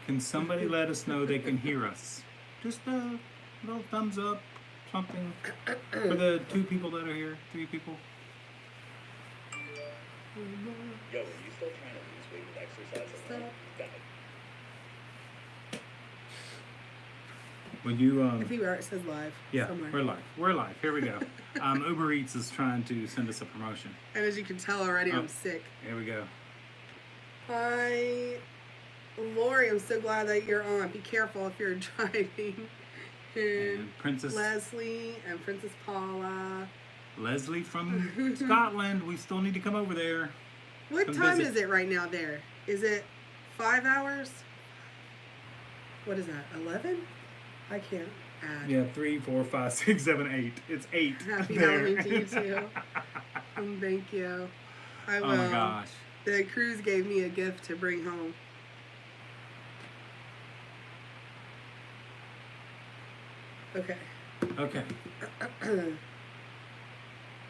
Can somebody let us know they can hear us? Just a little thumbs up, something for the 2 people that are here, 3 people. Yo, are you still trying to lose weight with exercise? Stop. Got it. Will you If you are, it says live. yeah, Somewhere. we're live. We're live. Here we go. Uber Eats is trying to send us a promotion. And as you can tell already, I'm sick. Here we go. Hi, Lori. I'm so glad that you're on. Be careful if you're driving. And Princess Leslie and Princess Paula. Leslie from Scotland. We still need to come over there. What Come time visit. is it right now there? Is it 5 hours? What is that, 11? I can't add. Yeah, 3, 4, 5, 6, 7, 8. It's 8. Happy there. Halloween to you too. Thank you. I will. Oh my gosh. The cruise gave me a gift to bring home. Okay. Okay. Hello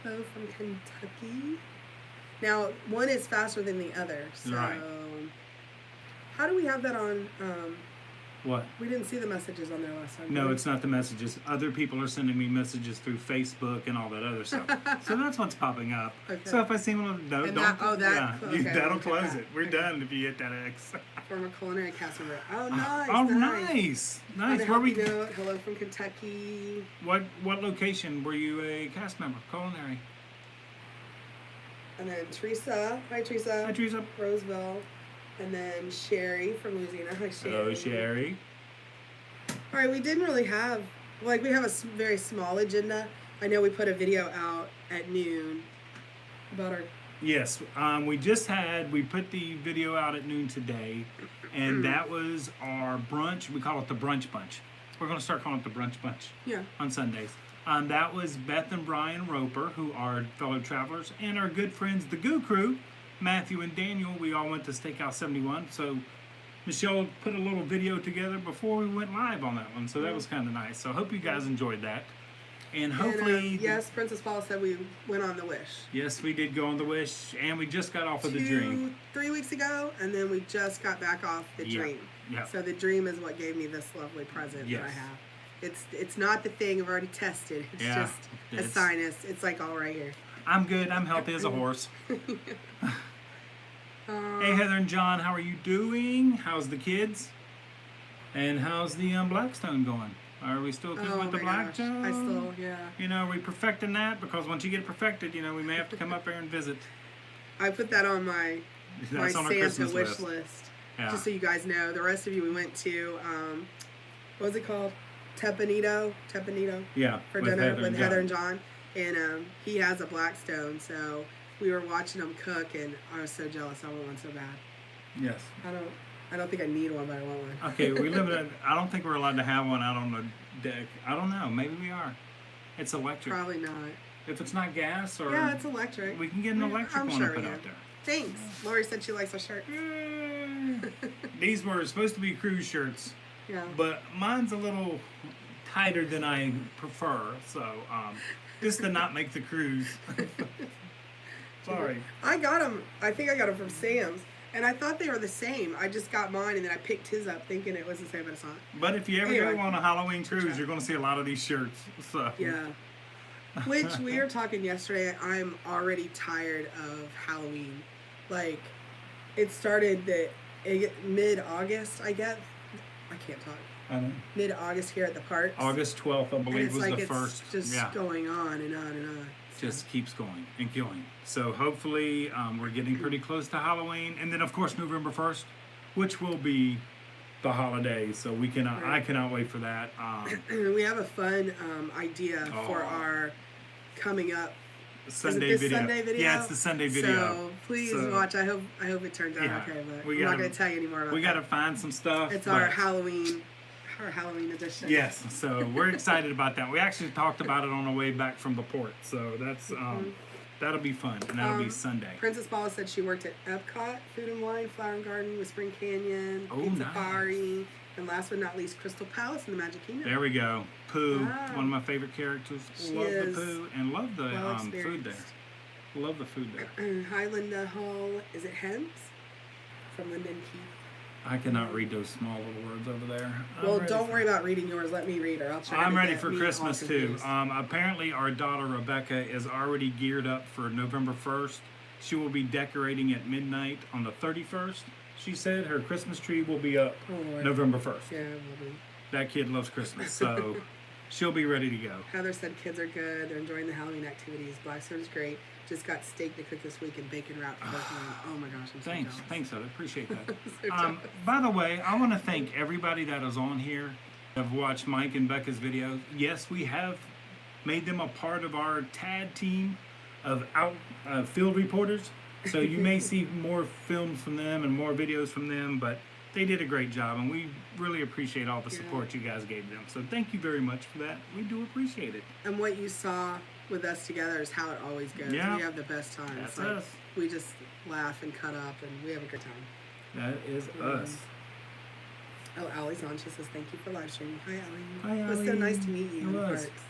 from Kentucky. Now, one is faster than the other. So, Right. how do we have that on? What? We didn't see the messages on there last time. No, did we? it's not the messages. Other people are sending me messages through Facebook and all that other stuff. So that's what's popping up. Okay. So if I see one, no, And don't. that- oh, that- yeah, okay, that'll okay, close that. it. We're done if you hit that X. From a culinary cast member. Oh, nice. Oh, nice. nice. On a Where we? happy note, hello from Kentucky. What location were you a cast member? Culinary. And then Teresa. Hi, Teresa. Hi, Teresa. Roseville. And then Sherry from Louisiana. Hi, Sherry. Hello, Sherry. All right, we didn't really have, like, we have a very small agenda. I know we put a video out at noon about our, Yes, we put the video out at noon today, and that was our brunch. We call it the Brunch Bunch. We're going to start calling it the Brunch Bunch yeah. on Sundays. That was Beth and Brian Roper, who are fellow travelers, and our good friends, the Goo Crew, Matthew and Daniel. We all went to Steakhouse 71, so Michelle put a little video together before we went live on that one, so that was kind of nice. So I hope you guys enjoyed that. And hopefully... And, yes, Princess Paula said we went on the Wish. Yes, we did go on the Wish, and we just got off of the Dream. 3 weeks ago, and then we just got back off the Yeah, Dream. yeah. So the Dream is what gave me this lovely present that I Yes. have. It's not the thing I've already tested. It's Yeah, just a it's- sinus. It's like all right here. I'm good. I'm healthy as a horse. Hey, Heather and John, how are you doing? How's the kids? And how's the Blackstone going? Are we still good with the Blackstone? I still, yeah. You know, are we perfecting that? Because once you get it perfected, you know, we may have to come up there and visit. I put that on my That's on our Santa Christmas wish list. list. Yeah. Just so you guys know. The rest of you, we went to, what was it called? Tepanito Yeah. for dinner with Heather and John. And he has a Blackstone, so we were watching him cook, and I was so jealous. I want one so bad. Yes. I don't think I need one, but I want one. Okay, we live in I don't think we're allowed to have one out on the deck. I don't know. Maybe we are. It's electric. Probably not. If it's not gas or... Yeah, it's electric. We can get an electric I'm one sure to put we out can. there. Thanks. Lori said she likes our shirt. These were supposed to be cruise shirts, Yeah. but mine's a little tighter than I prefer, so just to not make the cruise. Sorry. I got them. I think I got them from Sam's, and I thought they were the same. I just got mine, and then I picked his up thinking it was the same, but it's not. But if you ever Anyway. go on a Halloween cruise, you're going to see a lot of these shirts. So Yeah. Which we were talking yesterday. I'm already tired of Halloween. Like, it started mid-August, I guess. I can't talk. I know. Mid-August here at the parks. August 12th, I and believe, it's was like the it's first. just Yeah. going on and on and on. Just keeps going and going. So hopefully we're getting pretty close to Halloween, and then of course November 1st, which will be the holiday. So we cannot. I cannot wait for that. We have a fun idea for Oh. our coming up Sunday this video. Sunday video? Yeah, it's the Sunday video. So please So, watch. I hope it turns out yeah, okay, but we I'm not gotta- going to tell you anymore about We that. got to find some stuff. It's our but- Halloween edition. Yes, so we're excited about that. We actually talked about it on the way back from the port, so that's that'll be fun, and that'll be Sunday. Princess Paula said she worked at Epcot, Food and Wine, Flower and Garden, Whispering Canyon, Oh, Pizza nice. Safari, and last but not least, Crystal Palace in the Magic Kingdom. There we go. Pooh, Wow. one of my favorite characters. She Love is the Pooh and love the well food there. experienced. Love the food there. Highland Hall, is it Hems? From Linden Keith. I cannot read those small little words over there. Well, don't worry about reading yours. Let me read her. I'll try. I'm to ready get for me Christmas all too. confused. Apparently, our daughter Rebecca is already geared up for November 1st. She will be decorating at midnight on the 31st. She said her Christmas tree will be up Oh, Lord. November 1st. Yeah, we'll be. That kid loves Christmas, so she'll be ready to go. Heather said kids are good. They're enjoying the Halloween activities. Blackstone's great. Just got steak to cook this week and bacon wrapped pork loin. Oh my gosh, I'm so Thanks, jealous. thanks, Heather. Appreciate that. So jealous. By the way, I want to thank everybody that is on here. I've watched Mike and Becca's videos. Yes, we have made them a part of our TAD team of field reporters. So you may see more films from them and more videos from them, but they did a great job, and we really appreciate all the support you guys gave them. So thank you very much for that. We do appreciate it. And what you saw with us together is how it always goes. Yeah. We have the best times. That's Like, us. We just laugh and cut up, and we have a good time. That is us. Oh, Allie's on. She says, thank you for live streaming. Hi, Allie. Hi, It was so Allie. nice to meet you. It in the was. parks.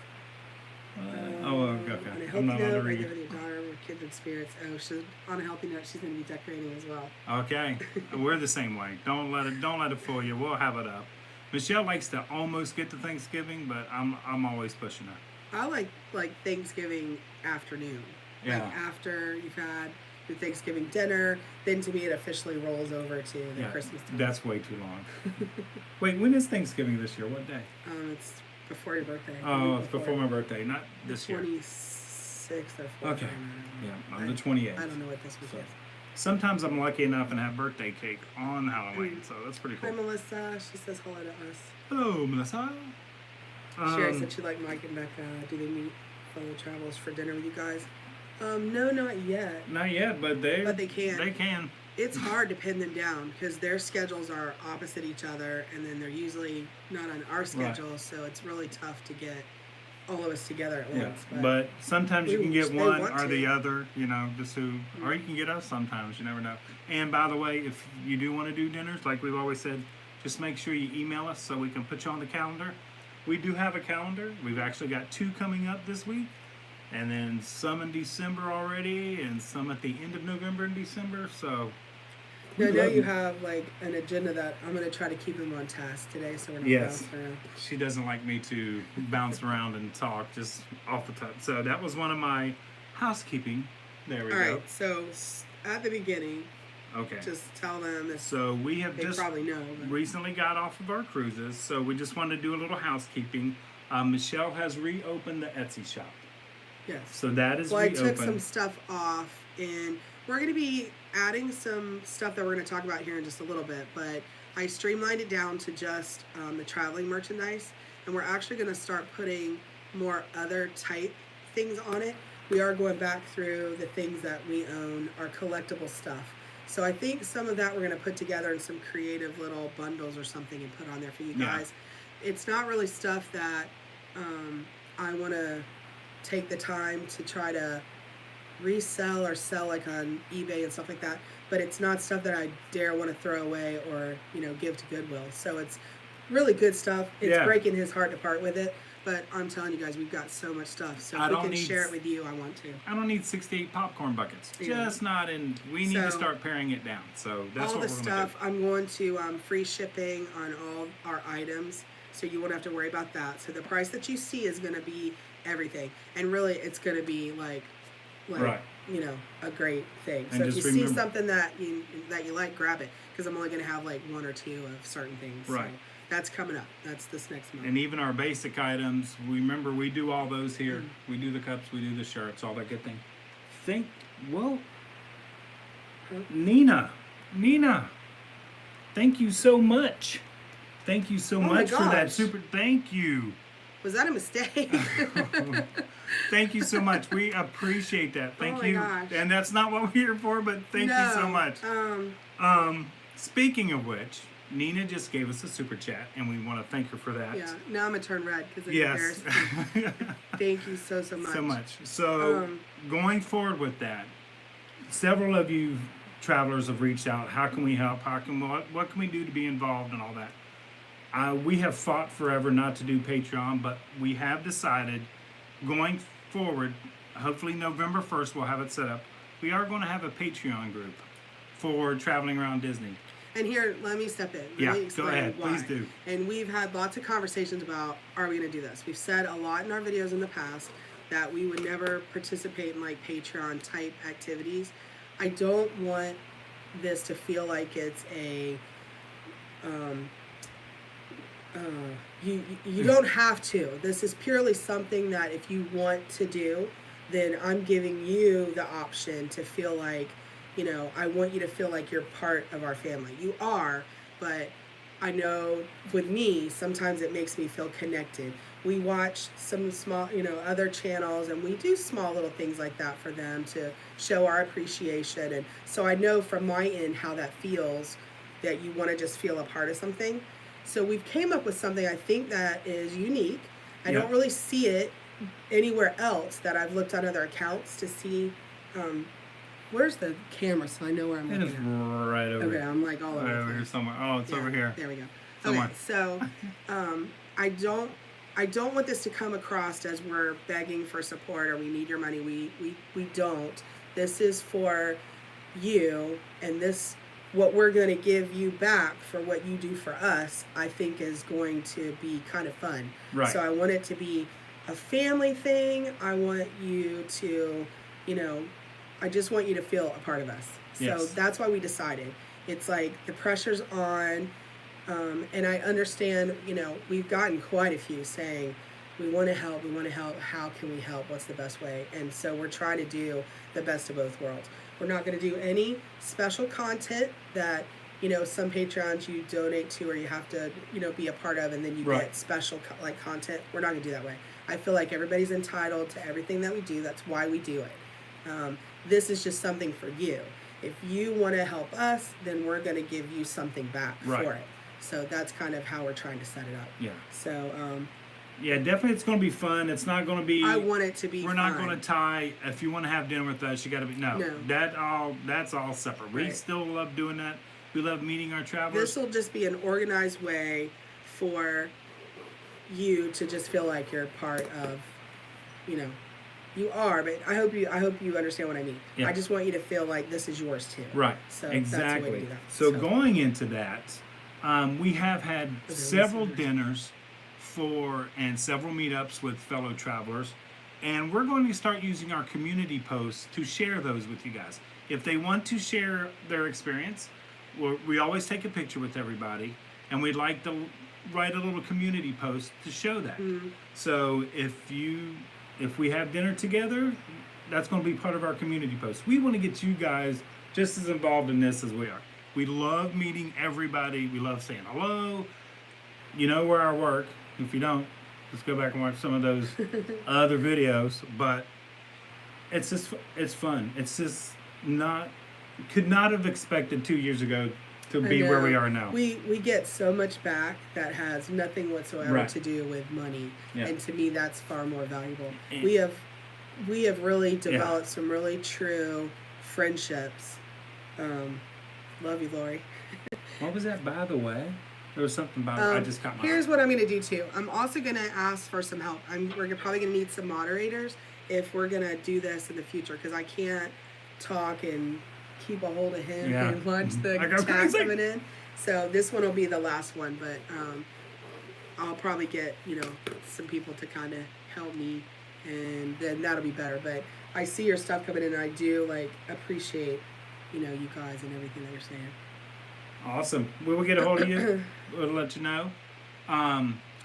Okay. On a I'm healthy not allowed to note, read break up it. with your daughter with kindred spirits. Oh, on a healthy note, she's going to be decorating as well. Okay, we're the same way. Don't let it fool you. We'll have it up. Michelle likes to almost get to Thanksgiving, but I'm always pushing her. I like Thanksgiving afternoon. Yeah. Like after you've had your Thanksgiving dinner, then to me it officially rolls over to the Yeah, Christmas time. that's way too long. Wait, when is Thanksgiving this year? What day? It's before your birthday. Oh, it's before my birthday, not this year. 26th or 4th. Okay. Yeah, on the I 28th. don't know what this week So, is. sometimes I'm lucky enough and have birthday cake on Halloween, so that's pretty Hi, cool. Melissa. She says hello to us. Hello, Melissa. Sherry said she liked Mike and Becca. Do they meet fellow travelers for dinner with you guys? No, not yet. Not yet, but they can. They can. It's hard to pin them down because their schedules are opposite each other, and then they're usually not on our schedule, so it's really tough to get all of us together at Yeah, once. but sometimes you can get they one want or the to. other, just who, or you can get us sometimes, you never know. And by the way, if you do want to do dinners, like we've always said, just make sure you email us so we can put you on the calendar. We do have a calendar. We've actually got 2 coming up this week, and then some in December already, and some at the end of November and December, so. I know love you have like an agenda that I'm going to try to keep them on task today, so we're not Yes. bouncing around. She doesn't like me to bounce around and talk just off the top. So that was one of my housekeeping. There we All go. right, so at the beginning, Okay. just tell them if So we have they just probably know. But recently got off of our cruises, so we just wanted to do a little housekeeping. Michelle has reopened the Etsy shop. yes. So that is Well, I reopened. took some stuff off, and we're going to be adding some stuff that we're going to talk about here in just a little bit, but I streamlined it down to just the traveling merchandise, and we're actually going to start putting more other type things on it. We are going back through the things that we own, our collectible stuff. So I think some of that we're going to put together in some creative little bundles or something and put on there for you Yeah. guys. It's not really stuff that I want to take the time to try to resell or sell like on eBay and stuff like that, but it's not stuff that I dare want to throw away or give to Goodwill. So it's really good stuff. It's Yeah. breaking his heart to part with it, but I'm telling you guys, we've got so much stuff. So I if we don't can need share it with you, I want to. I don't need 68 popcorn buckets. Yeah. Just not in. We need to So, start paring it down. So that's all what the we're going to stuff I'm going to free shipping on all our items, so you won't have to worry about that. So the price that you see is going to be everything, and really it's going to be like Right. a great thing. And So if just you see remember- something that you like, grab it, because I'm only going to have like 1 or 2 of certain things. Right. So that's coming up. That's this next month. And even our basic items, remember we do all those here. Mm. We do the cups, we do the shirts, all that good thing. Huh? Nina, thank you so much. Thank you so Oh my much for that gosh. super. Thank you. Was that a mistake? Thank you so much. We appreciate that. Thank Oh my you. gosh. And that's not what we're here for, but thank you so No, much. Speaking of which, Nina just gave us a super chat, and we want to thank her for that. Yeah. Now I'm gonna turn red because it's Yes. embarrassing. Thank you so much. So much. So going forward with that, several of you travelers have reached out. How can we help? What can we do to be involved and all that? We have fought forever not to do Patreon, but we have decided going forward, hopefully November 1st we'll have it set up. We are going to have a Patreon group for traveling around Disney. And here, let me step in. Let me Yeah, go explain ahead. why. Please do. And we've had lots of conversations about, are we going to do this? We've said a lot in our videos in the past that we would never participate in like Patreon type activities. I don't want this to feel like it's a you don't have to. This is purely something that if you want to do, then I'm giving you the option to feel like, you know, I want you to feel like you're part of our family. You are, but I know with me, sometimes it makes me feel connected. We watch some small, you know, other channels, and we do small little things like that for them to show our appreciation. And so I know from my end how that feels, that you want to just feel a part of something. So we've came up with something I think that is unique. I don't really see it anywhere else that I've looked on other accounts to see. Where's the camera so I know where I'm It looking is at? right over Okay, here. I'm like all over. Right over here somewhere. Oh, it's over here. There we go. Somewhere. Okay, so I don't want this to come across as we're begging for support or we need your money. We don't. This is for you, and this what we're going to give you back for what you do for us, I think is going to be kind of fun. Right. So I want it to be a family thing. I want you to, you know, I just want you to feel a part of us. So Yes. that's why we decided. It's like the pressure's on, and I understand, you know, we've gotten quite a few saying, we want to help, how can we help, what's the best way? And so we're trying to do the best of both worlds. We're not going to do any special content that, you know, some Patreons you donate to or you have to, you know, be a part of and then you get special like content. We're not going to do that way. I feel like everybody's entitled to everything that we do. That's why we do it. This is just something for you. If you want to help us, then we're going to give you something back for it. So that's kind of how we're trying to set it up. Yeah. So, yeah, definitely it's going to be fun. It's not going to be... I want it to be We're fun. not going to tie, if you want to have dinner with us, you got to be... No. That's all separate. We still love doing that. We love meeting our travelers. This will just be an organized way for you to just feel like you're part of, you know, you are, but I hope you understand what I mean. Yeah. I just want you to feel like this is yours too. Right. So exactly. that's the way to do that. So going into that, we have had several dinners and several meetups with fellow travelers, and we're going to start using our community posts to share those with you guys. If they want to share their experience, we always take a picture with everybody, and we'd like to write a little community post to show that. Mm-hmm. So if we have dinner together, that's going to be part of our community post. We want to get you guys just as involved in this as we are. We love meeting everybody. We love saying hello. You know where I work. If you don't, just go back and watch some of those other videos. But it's fun. It's just could not have expected 2 years ago to be where we are now. We get so much back that has nothing whatsoever to do with money. Yeah. And to me, that's far more valuable. And we have really developed some really true friendships. Love you, Lori. What was that, by the way? There was something about I just got my... Here's what I'm going to do, too. I'm also going to ask for some help. We're probably going to need some moderators if we're going to do this in the future, because I can't talk and keep a hold of him and watch the chat coming in. So this one will be the last one, but I'll probably get, you know, some people to kind of help me, and then that'll be better. But I see your stuff coming in, and I do, like, appreciate, you know, you guys and everything that you're saying. Awesome. We will get a hold of you. We'll let you know.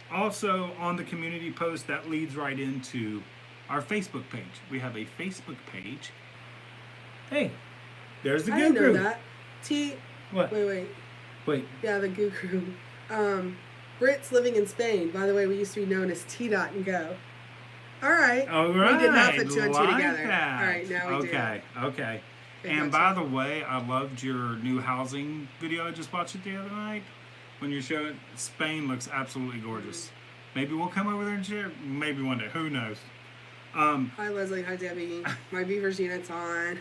Also, on the community post, that leads right into our Facebook page. We have a Facebook page. Hey, there's the Goo Crew. I didn't know that. What? Wait. Yeah, the Goo Crew. Brits living in Spain. By the way, we used to be known as T. Dot and Go. All right. We did not put two and two together. That. All right, now we do. Okay. And by the way, I loved your new housing video. I just watched it the other night. When you're showing Spain looks absolutely gorgeous. Maybe we'll come over there and share. Maybe one day. Who knows? Hi Leslie. Hi Debbie. My Beavers unit's on.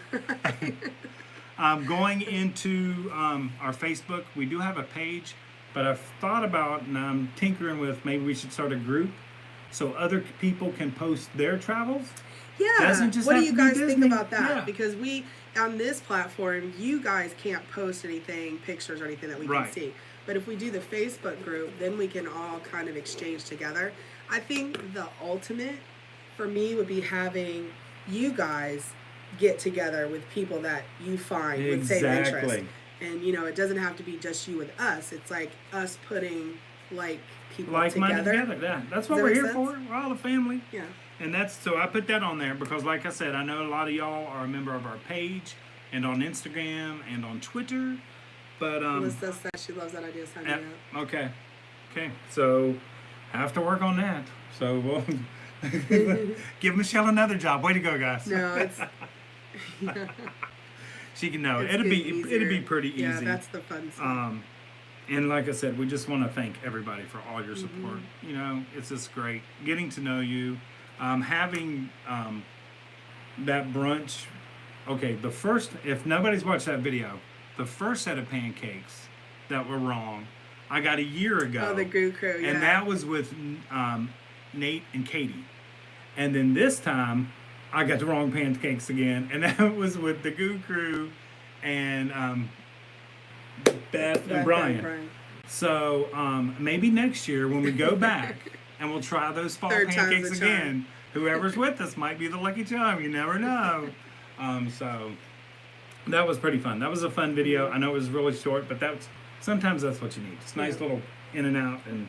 Going into our Facebook, we do have a page, but I've thought about and I'm tinkering with maybe we should start a group so other people can post their travels. Yeah. Doesn't just What do have you to be guys think Disney. about that? Yeah. Because we, on this platform, you guys can't post anything, pictures or anything that we can Right. see. But if we do the Facebook group, then we can all kind of exchange together. I think the ultimate for me would be having you guys get together with people that you find with same interest. Exactly. And, it doesn't have to be just you with us. It's like us putting like people Like-minded together. Yeah, that's what Does that we're make here sense? for. We're all a family. Yeah. And so I put that on there because, like I said, I know a lot of y'all are a member of our page and on Instagram and on Twitter. But Melissa says she loves that idea. Sign me up. okay, so I have to work on that. So we'll give Michelle another job. Way to go, guys. No, it's She can know. it's It'll be getting it'll be easier. pretty easy. Yeah, that's the fun stuff. And like I said, we just want to thank everybody for all your Mm-hmm. support. It's just great getting to know you, having that brunch. Okay, if nobody's watched that video, the first set of pancakes that were wrong, I got a year ago. Oh, the Goo Crew, yeah. And that was with Nate and Katie. And then this time, I got the wrong pancakes again, and that was with the Goo Crew and Beth and Brian. So maybe next year when we go back and we'll try those fall Third time's pancakes the charm. again, whoever's with us might be the lucky charm. You never know. So that was pretty fun. That was a fun video. I know it was really short, but sometimes that's what you need. It's nice little in and out. And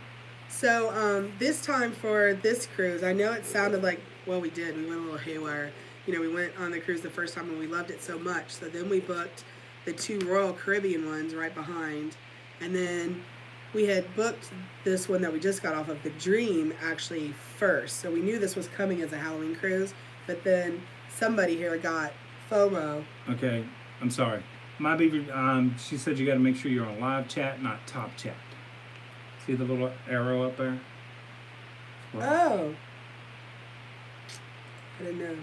So this time for this cruise, I know it sounded like, well, we did. We went a little haywire. We went on the cruise the first time and we loved it so much. So then we booked the 2 Royal Caribbean ones right behind. And then we had booked this one that we just got off of, the Dream, actually first. So we knew this was coming as a Halloween cruise. But then somebody here got FOMO. okay, I'm sorry. My baby, she said you got to make sure you're on live chat, not top chat. See the little arrow up there? Oh. I didn't know.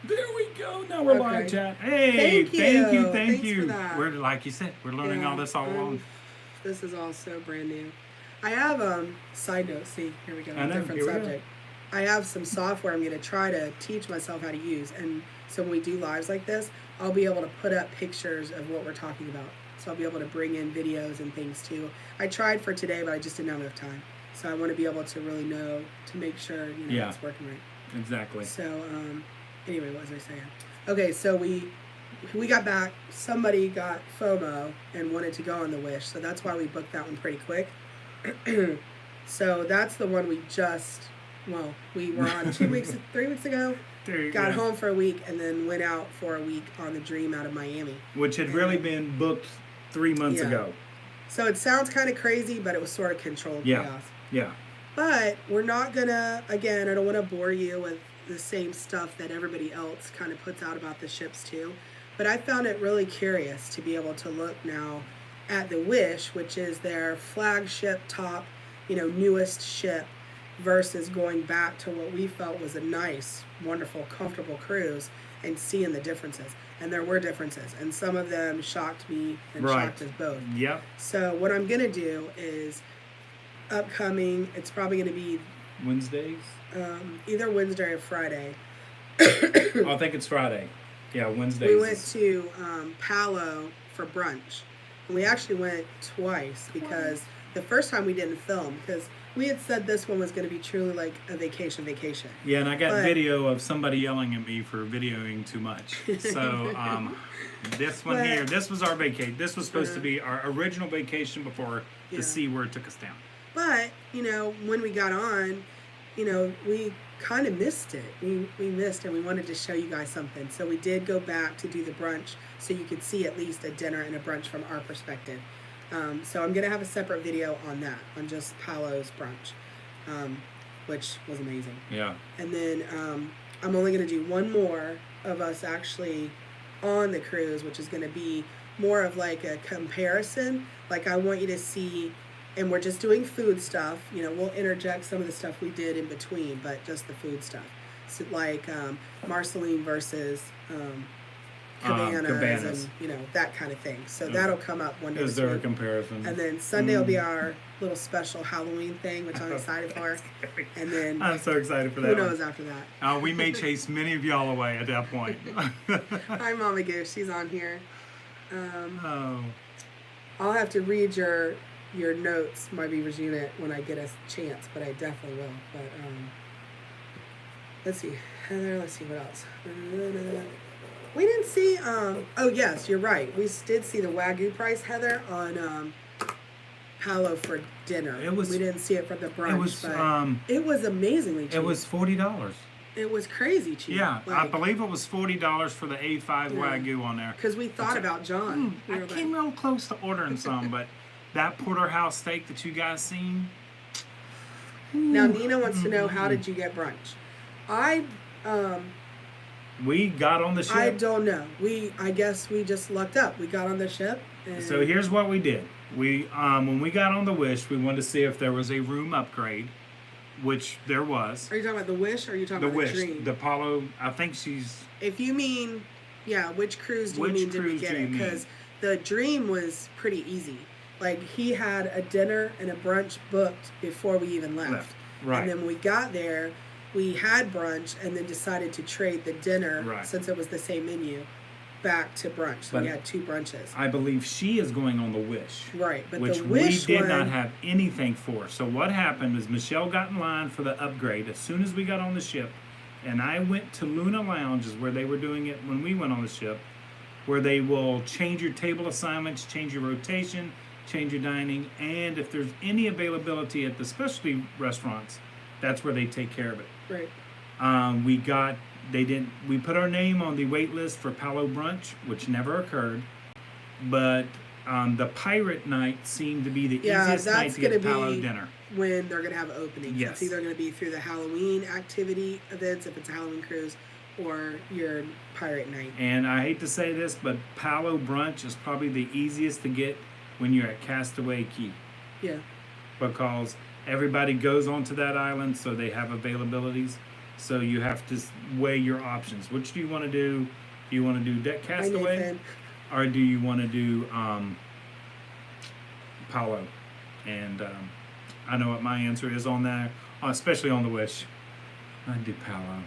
There we go. Now we're Okay. live chat. Hey, Thank you. thank Thanks you. for that. We're like you said, we're learning all this all along. This is all so brand new. I have side note. See, here we go. I know, Different here we go. subject. I have some software I'm going to try to teach myself how to use, and so when we do lives like this, I'll be able to put up pictures of what we're talking about. So I'll be able to bring in videos and things too. I tried for today, but I just didn't have enough time. So I want to be able to really know to make sure Yeah. it's working right. Exactly. So anyway, what was I saying? Okay, so we got back. Somebody got FOMO and wanted to go on the Wish, so that's why we booked that one pretty quick. So that's the one we were on 3 weeks ago. There you Got go. home for a week and then went out for a week on the Dream out of Miami. Which had really been booked 3 months Yeah. ago. So it sounds kind of crazy, but it was sort of controlled Yeah. chaos. Yeah. But we're not gonna, again, I don't want to bore you with the same stuff that everybody else kind of puts out about the ships too. But I found it really curious to be able to look now at the Wish, which is their flagship top, newest ship, versus going back to what we felt was a nice, wonderful, comfortable cruise and seeing the differences. And there were differences, and some of them shocked me and Right. shocked us both. Yep. So what I'm gonna do is upcoming, it's probably gonna be Wednesdays? either Wednesday or Friday. I think it's Friday. Yeah, Wednesdays. We went to Palo for brunch. And we actually went twice because the first time we didn't film because we had said this one was going to be truly like a vacation. Yeah, and I got But- video of somebody yelling at me for videoing too much. So this one But- here, this was our vacation. This was supposed to be our original vacation before Yeah. the C word took us down. But, when we got on, we kind of missed it. We missed and we wanted to show you guys something. So we did go back to do the brunch so you could see at least a dinner and a brunch from our perspective. So I'm going to have a separate video on that, on just Palo's brunch, which was amazing. Yeah. And then I'm only going to do one more of us actually on the cruise, which is going to be more of like a comparison. Like I want you to see, and we're just doing food stuff. We'll interject some of the stuff we did in between, but just the food stuff. So like Marceline versus cabanas. And that kind of thing. So that'll come up one day. Is there a comparison? And then Sunday will be our little special Halloween thing, which I'm excited for. And then I'm so excited for that. Who knows after that? We may chase many of y'all away at that point. Hi, Mama Goose. She's on here. Oh. I'll have to read your notes, my Beavers Unit, when I get a chance, but I definitely will. But let's see, Heather. Let's see what else. We didn't see. Oh yes, you're right. We did see the Wagyu price, Heather, on Palo for dinner. We didn't see it from the brunch. It was amazingly cheap. It was $40. It was crazy cheap. Yeah, I believe it was $40 for the A5 Wagyu on there. Because we thought about John. I came real close to ordering some, but that porterhouse steak that you guys seen. Now Nina wants to know, how did you get brunch? We got on the ship. I don't know. I guess we just lucked up. We got on the ship. So here's what we did. We when we got on the Wish, we wanted to see if there was a room upgrade, which there was. Are you talking about the Wish, or are you talking about the Dream? The Apollo. I think she's. If you mean, which cruise do you mean? Did we get it? Because the Dream was pretty easy. Like, he had a dinner and a brunch booked before we even left. Right. And then when we got there, we had brunch and then decided to trade the dinner, since it was the same menu, back to brunch. So we had 2 brunches. I believe she is going on the Wish. Right, but which the Wish we did not have anything for. So what happened is Michelle got in line for the upgrade as soon as we got on the ship, and I went to Luna Lounge, is where they were doing it when we went on the ship, where they will change your table assignments, change your rotation, change your dining, and if there's any availability at the specialty restaurants, that's where they take care of it. Right. We put our name on the wait list for Palo Brunch, which never occurred, but the Pirate Night seemed to be the easiest night to get Palo dinner. When they're going to have openings. Yes. It's either going to be through the Halloween activity events, if it's a Halloween cruise, or your Pirate Night. And I hate to say this, but Palo Brunch is probably the easiest to get when you're at Castaway Key. Yeah. Because everybody goes onto that island, so they have availabilities. So you have to weigh your options. Which do you want to do? Do you want to do Castaway? Or do you want to do Palo? And I know what my answer is on that, especially on the Wish. I'd do Palo.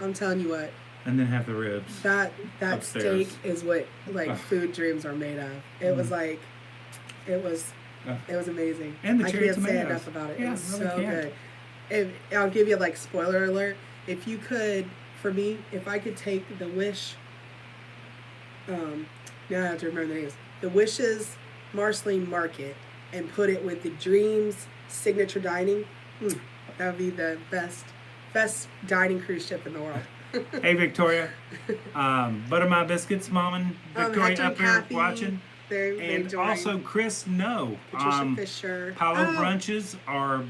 I'm telling you what. And then have the ribs. That upstairs. steak is what food dreams are made of. It was like, it was amazing. And the cherry I can't tomatoes. say enough about it. Yeah, it was really so can't. good. I'll give you spoiler alert. If you could, for me, if I could take the Wish, now I have to remember the names. The Wish's Marceline Market and put it with the Dreams signature dining, that would be the best dining cruise ship in the world. Hey, Victoria. Butter my biscuits, Mom and Victoria Hector up and here Kathy, watching. And also Chris, Patricia Fisher. Palo brunches are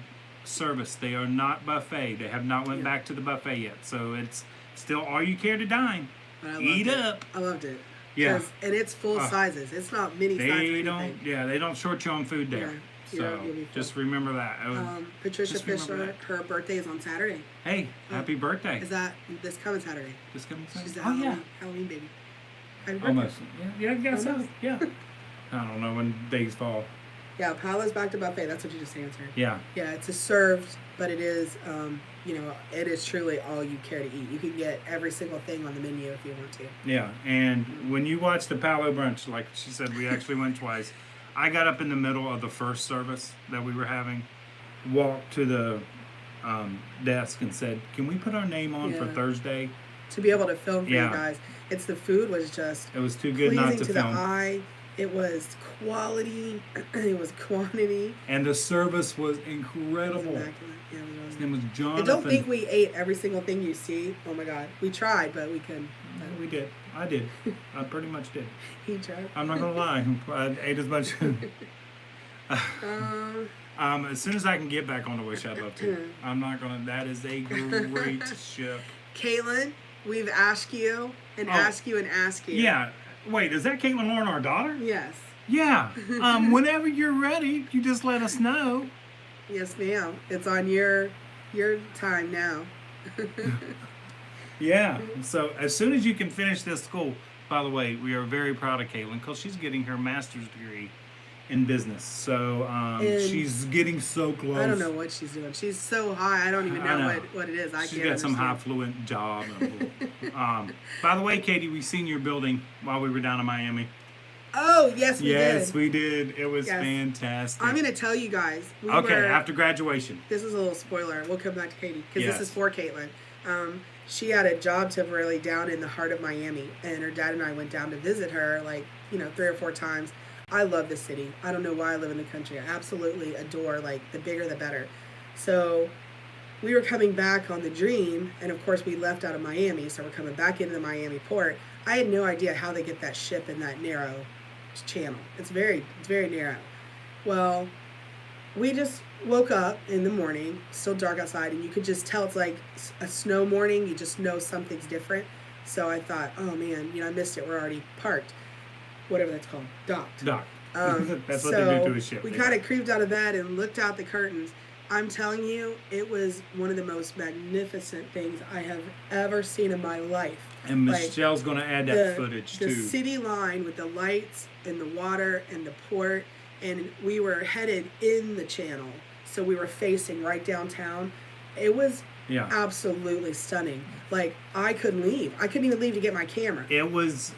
service. They are not buffet. They have not went back to the buffet yet. So it's still all you care to dine. Eat up. I loved it. Yeah. And it's full sizes. It's not mini sizes. They don't short you on food there. Yeah, so just remember that. Patricia Fisher, her birthday is on Saturday. Hey, happy birthday. Is that this coming Saturday? This coming Saturday? She's a Halloween baby. Almost. Yeah, I guess so. Yeah. I don't know when days fall. Yeah, Palo's back to buffet. That's what you just answered. Yeah. Yeah, it's a served, but it is, it is truly all you care to eat. You can get every single thing on the menu if you want to. Yeah, and when you watch the Palo brunch, like she said, we actually went twice. I got up in the middle of the first service that we were having, walked to the desk and said, "Can we put our name on for Thursday?" To be able to film for you guys. The food was just it was too good not to film. The eye. It was quality. It was quantity. And the service was incredible. It was immaculate. His name was Jonathan. I don't think we ate every single thing you see. Oh my God. We tried, but we couldn't. We did. I did. I pretty much did. He tried. I'm not going to lie. I ate as much. As soon as I can get back on the Wish, I'd love to. I'm not going to. That is a great ship. Caitlin, we've asked you and asked you and asked you. Yeah. Wait, is that Caitlin Lauren, our daughter? Yes. Yeah. Whenever you're ready, you just let us know. Yes, ma'am. It's on your time now. Yeah. So as soon as you can finish this school, by the way, we are very proud of Caitlin because she's getting her master's degree in business. So And she's getting so close. I don't know what she's doing. She's so high. I don't even I know, know. what it is. I She's can't got some high understand. fluent job. By the way, Katie, we seen your building while we were down in Miami. Oh, yes, we Yes, did. we did. It was Yes. fantastic. I'm going to tell you guys. Okay, after graduation. This is a little spoiler. We'll come back to Katie because Yes. this is for Caitlin. She had a job temporarily down in the heart of Miami, and her dad and I went down to visit her, like, 3 or 4 times. I love the city. I don't know why I live in the country. I absolutely adore, like, the bigger the better. So we were coming back on the Dream, and of course we left out of Miami, so we're coming back into the Miami port. I had no idea how they get that ship in that narrow channel. It's very narrow. Well, we just woke up in the morning, still dark outside, and you could just tell it's like a snow morning. You just know something's different. So I thought, oh man, I missed it. We're already parked. Whatever that's called. Docked. Doc. That's what So they do to a ship. we kind of creeped out of bed and looked out the curtains. I'm telling you, it was one of the most magnificent things I have ever seen in my life. And Like, Michelle's going to add that footage the too. city line with the lights and the water and the port, and we were headed in the channel, so we were facing right downtown. It was absolutely stunning. Like, I couldn't leave. I couldn't even leave to get my camera. It was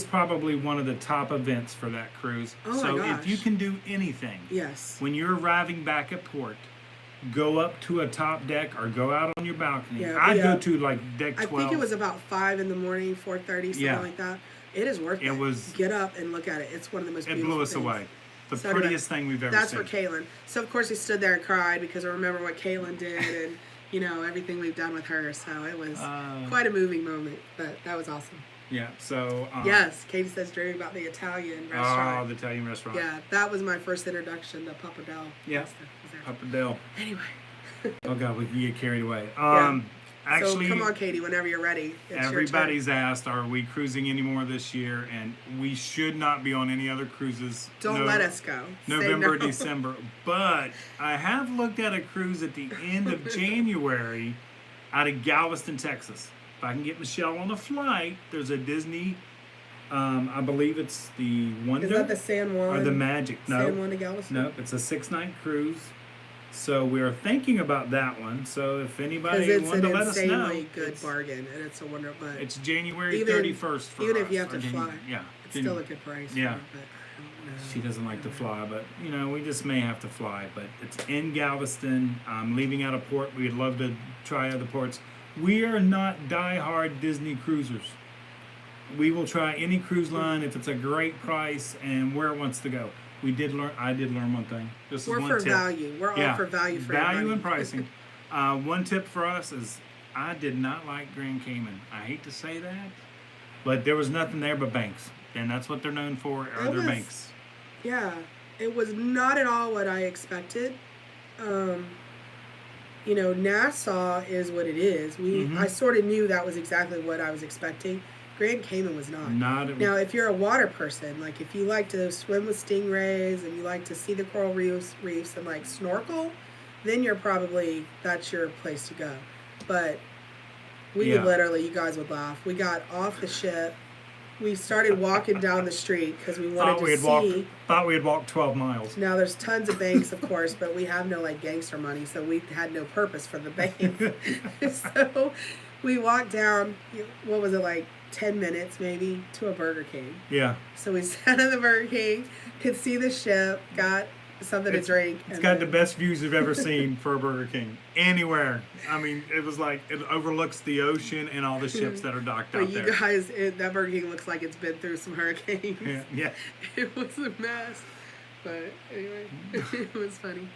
probably one of the top events for that cruise. Oh so my gosh. if you can do anything, Yes. when you're arriving back at port, go up to a top deck or go out on your balcony. Yeah, I'd yeah. go to like deck 12. I think it was about 5 in the morning, 4:30, something Yeah. like that. It is worth it. It was- Get up and look at it. It's one of the most It beautiful blew us things. away. The So anyway, prettiest thing we've ever That's seen. for Caitlin. So of course he stood there and cried because I remember what Caitlin did and everything we've done with her. So it was quite a moving moment, but that was awesome. Yeah. So. Yes, Katie says dreaming about the Italian Oh, restaurant. the Italian restaurant. Yeah, that was my first introduction to Papa Del. Yeah. Papa Del. Anyway, Oh God, we can get carried away. Yeah. Actually, so come on, Katie, whenever you're ready. It's everybody's asked, are we cruising anymore this year? And we should not be on any other cruises. Don't let us go. Say November, no. December. But I have looked at a cruise at the end of January out of Galveston, Texas. If I can get Michelle on a flight, there's a Disney, I believe it's the Wonder. Is that the San Juan? Or the Magic. No. San Juan to Galveston? No, it's a 6-night cruise. So we are thinking about that one. So if anybody Because it's wanted an to let us know, insanely good bargain, and it's a wonder. But it's January Even- 31st for even us. if you have or to January- fly, Yeah. it's still a good price. Yeah. For it, but I don't know. She doesn't like to fly, but we just may have to fly. But it's in Galveston. Leaving out a port. We'd love to try other ports. We are not diehard Disney cruisers. We will try any cruise line if it's a great price and where it wants to go. I did learn one thing. This We're is one for tip. value. We're all for value for your value money. and pricing. One tip for us is I did not like Grand Cayman. I hate to say that, but there was nothing there but banks, and that's what they're known for are their banks. Yeah, it was not at all what I expected. Nassau is what it is. I sort of knew that was exactly what I was expecting. Grand Cayman was not. Now, if you're a water person, like if you like to swim with stingrays and you like to see the coral reefs and like snorkel, then that's your place to go. But we literally, you guys would laugh. We got off the ship. We started walking down the street because we wanted to see. Thought we had walked 12 miles. Now there's tons of banks, of course, but we have no like gangster money, so we had no purpose for the bank. So we walked down. What was it, like 10 minutes maybe, to a Burger King? Yeah. So we sat at the Burger King, could see the ship, got something to drink. It's got the best views you've ever seen for a Burger King anywhere. I mean, it was like it overlooks the ocean and all the ships that are docked out there. But you guys, that Burger King looks like it's been through some hurricanes. Yeah. It was a mess. But anyway, it was funny.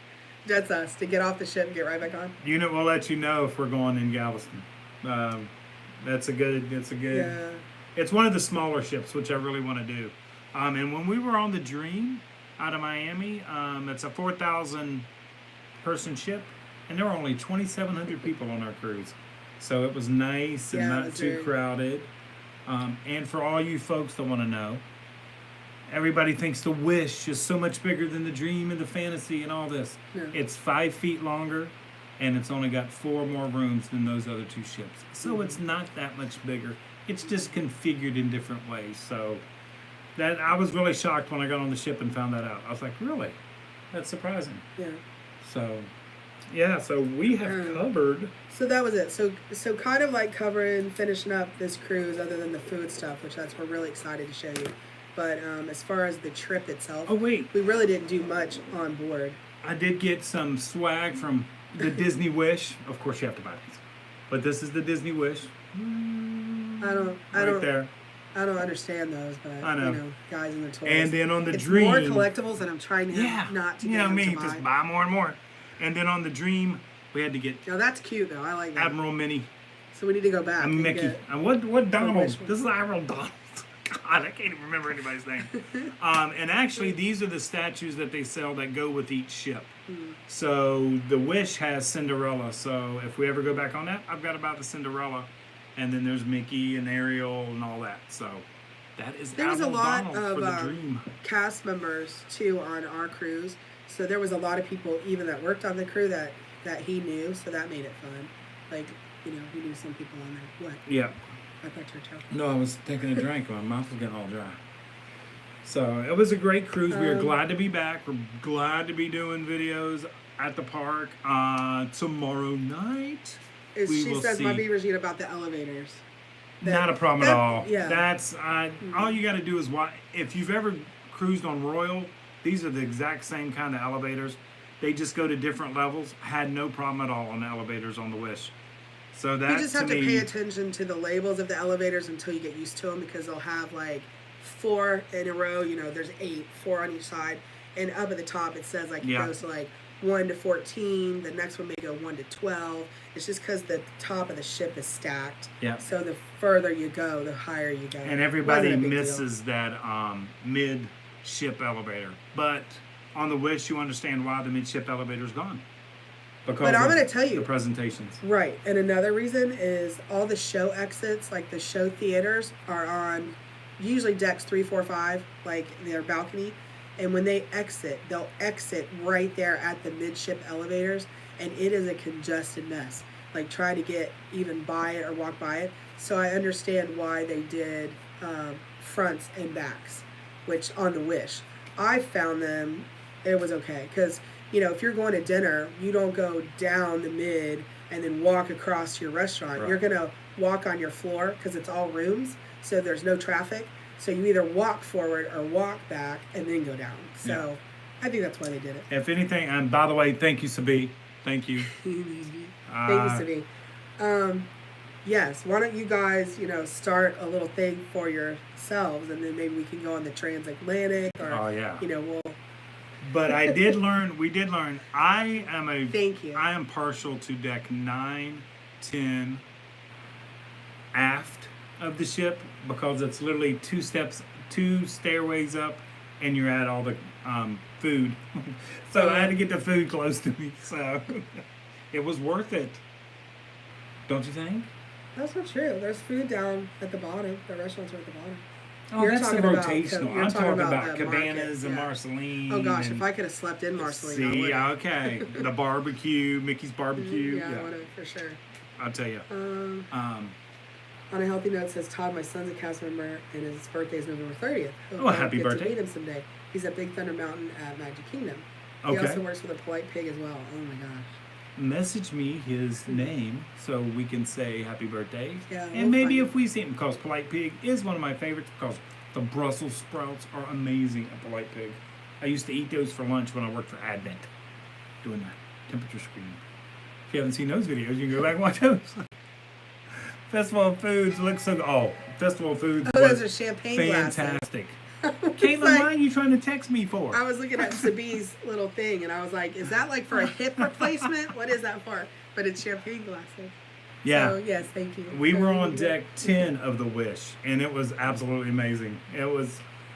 That's us, to get off the ship and get right back on. Unit will let you know if we're going in Galveston. That's a good. Yeah. It's one of the smaller ships, which I really want to do. And when we were on the Dream out of Miami, it's a 4,000 person ship, and there were only 2,700 people on our cruise. So it was nice and not too crowded. And for all you folks that want to know, everybody thinks the Wish is so much bigger than the Dream and the Fantasy and all this. No. It's 5 feet longer. and it's only got 4 more rooms than those other 2 ships. So Mm-hmm. it's not that much bigger. It's just configured in different ways. So that I was really shocked when I got on the ship and found that out. I was like, really? That's surprising. Yeah. So, yeah, so we have covered. So that was it. So kind of like covering, finishing up this cruise, other than the food stuff, which we're really excited to show you. But as far as the trip itself, Oh, wait. we really didn't do much on board. I did get some swag from the Disney Wish. Of course, you have to buy these. But this is the Disney Wish. I Right don't there. I don't understand those, but I know. you know, guys and their toys. And then on the it's Dream. more collectibles, and I'm trying to Yeah. not to You get know them me, to just buy. buy more and more. And then on the Dream, we had to get Now that's cute though. I like that. Admiral Minnie. So we need to go back. I'm and Mickey. get- And what Donald? Wish one. This is Admiral Donald. God, I can't even remember anybody's name. And actually, these are the statues that they sell that go with each ship. So the Wish has Cinderella. So if we ever go back on that, I've got about the Cinderella, and then there's Mickey and Ariel and all that. So that is There was a Admiral lot Donald for the of Dream. cast members too on our cruise. So there was a lot of people even that worked on the crew that he knew. So that made it fun. Like, you know, he knew some people on there. What? Yeah. I thought you were joking. No, I was taking a drink. My mouth was getting all dry. So it was a great cruise. We are glad to be back. We're glad to be doing videos at the park. Tomorrow night, we She will says my see. beaver's eat about the elevators. Not a problem at all. Yeah. That's all you got to do is watch. If you've ever cruised on Royal, these are the exact same kind of elevators. They just go to different levels. Had no problem at all on the elevators on the Wish. So that You just have to me, pay attention to the labels of the elevators until you get used to them, because they'll have like 4 in a row. You know, there's 8, 4 on each side, and up at the top it says like it Yeah. goes to like 1 to 14. The next one may go 1 to 12. It's just because the top of the ship is stacked. Yeah. So the further you go, the higher you go. And everybody Wasn't a big deal. misses that mid-ship elevator. But on the Wish, you understand why the mid-ship elevator is gone. Because But I'm of gonna tell you. the presentations. Right, and another reason is all the show exits, like the show theaters, are on usually decks 3, 4, 5, like their balcony. And when they exit, they'll exit right there at the midship elevators, and it is a congested mess. Like try to get even by it or walk by it. So I understand why they did fronts and backs, which on the Wish, I found them. It was okay because, you know, if you're going to dinner, you don't go down the mid and then walk across to your restaurant. Right. You're going to walk on your floor because it's all rooms, so there's no traffic. So you either walk forward or walk back and then go down. So I think that's why they did it. If anything, and by the way, thank you, Sabi. Thank you. Thank you, Sabi. Yes, why don't you guys, you know, start a little thing for yourselves, and then maybe we can go on the transatlantic, or, Oh, yeah. you know, we'll... But I did learn, we did learn, I Thank you. am partial to deck 9, 10, aft of the ship, because it's literally 2 stairways up, and you're at all the food. So I had to get the food close to me, so it was worth it. Don't you think? That's not true. There's food down at the bottom. The restaurants are at the bottom. Oh, You're that's the talking about rotational. you're I'm talking about about the Cabanas market, and yeah. Marceline. Oh gosh, and, if I could have slept in Marceline, I see, would have. okay, the barbecue, Mickey's barbecue. Yeah, I would have for sure. I'll tell you. On a healthy note, says Todd, my son's a cast member, and his birthday is November 30th. Hope Oh, I happy get birthday. to meet him someday. He's at Big Thunder Mountain at Magic Kingdom. He Okay. also works for the Polite Pig as well. Oh my gosh. Message me his name so we can say happy birthday. Yeah, and we'll maybe find if we see him, because Polite Pig is one of my favorites, because the Brussels sprouts are amazing at Polite Pig. I used to eat those for lunch when I worked for Advent, doing that temperature screening. If you haven't seen those videos, you can go back and watch those. Festival of Foods looks so. Oh, Festival of Foods Oh, was those are champagne glasses. fantastic. It's Caitlin, like- why are you trying to text me for? I was looking at Sabi's little thing, and I was like, is that like for a hip replacement? What is that for? But it's champagne glasses. Yeah. So, yes, thank you. We were on Yeah. deck 10 of the Wish, and it was absolutely amazing.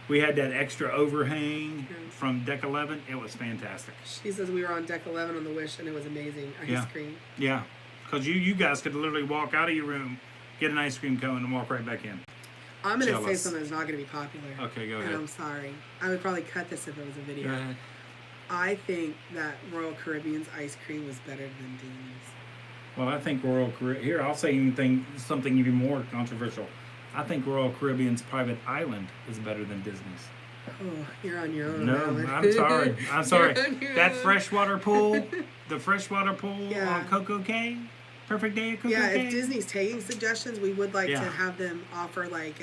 We had that extra overhang from deck 11. It was fantastic. She says we were on deck 11 on the Wish, and it was amazing. Ice Yeah. cream. Yeah, because you guys could literally walk out of your room, get an ice cream cone, and walk right back in. I'm going to say Jealous. something that's not going to be popular. Okay, go And ahead. I'm sorry. I would probably cut this if it was a video. Go ahead. I think that Royal Caribbean's ice cream was better than Disney's. Well, I think Royal Caribbean. Here, I'll say something even more controversial. I think Royal Caribbean's private island is better than Disney's. Oh, you're on your own. No, Alan. I'm sorry. I'm sorry. You're on your That own. freshwater pool, the freshwater pool Yeah. on Coco Cay, Perfect Day at Coco Yeah, Cay. if Disney's taking suggestions, we would like Yeah. to have them offer like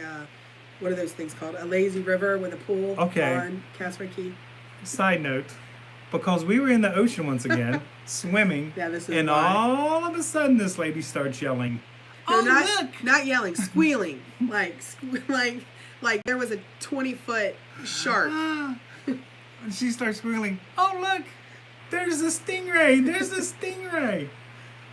what are those things called? A lazy river with a pool Okay. on Castaway Key. Side note, because we were in the ocean once again, swimming, Yeah, this is and why. all of a sudden this lady starts yelling, No, "Oh, look!" not yelling, squealing, like there was a 20-foot shark. Ah. And she starts squealing, "Oh, look! There's a stingray! There's a stingray!"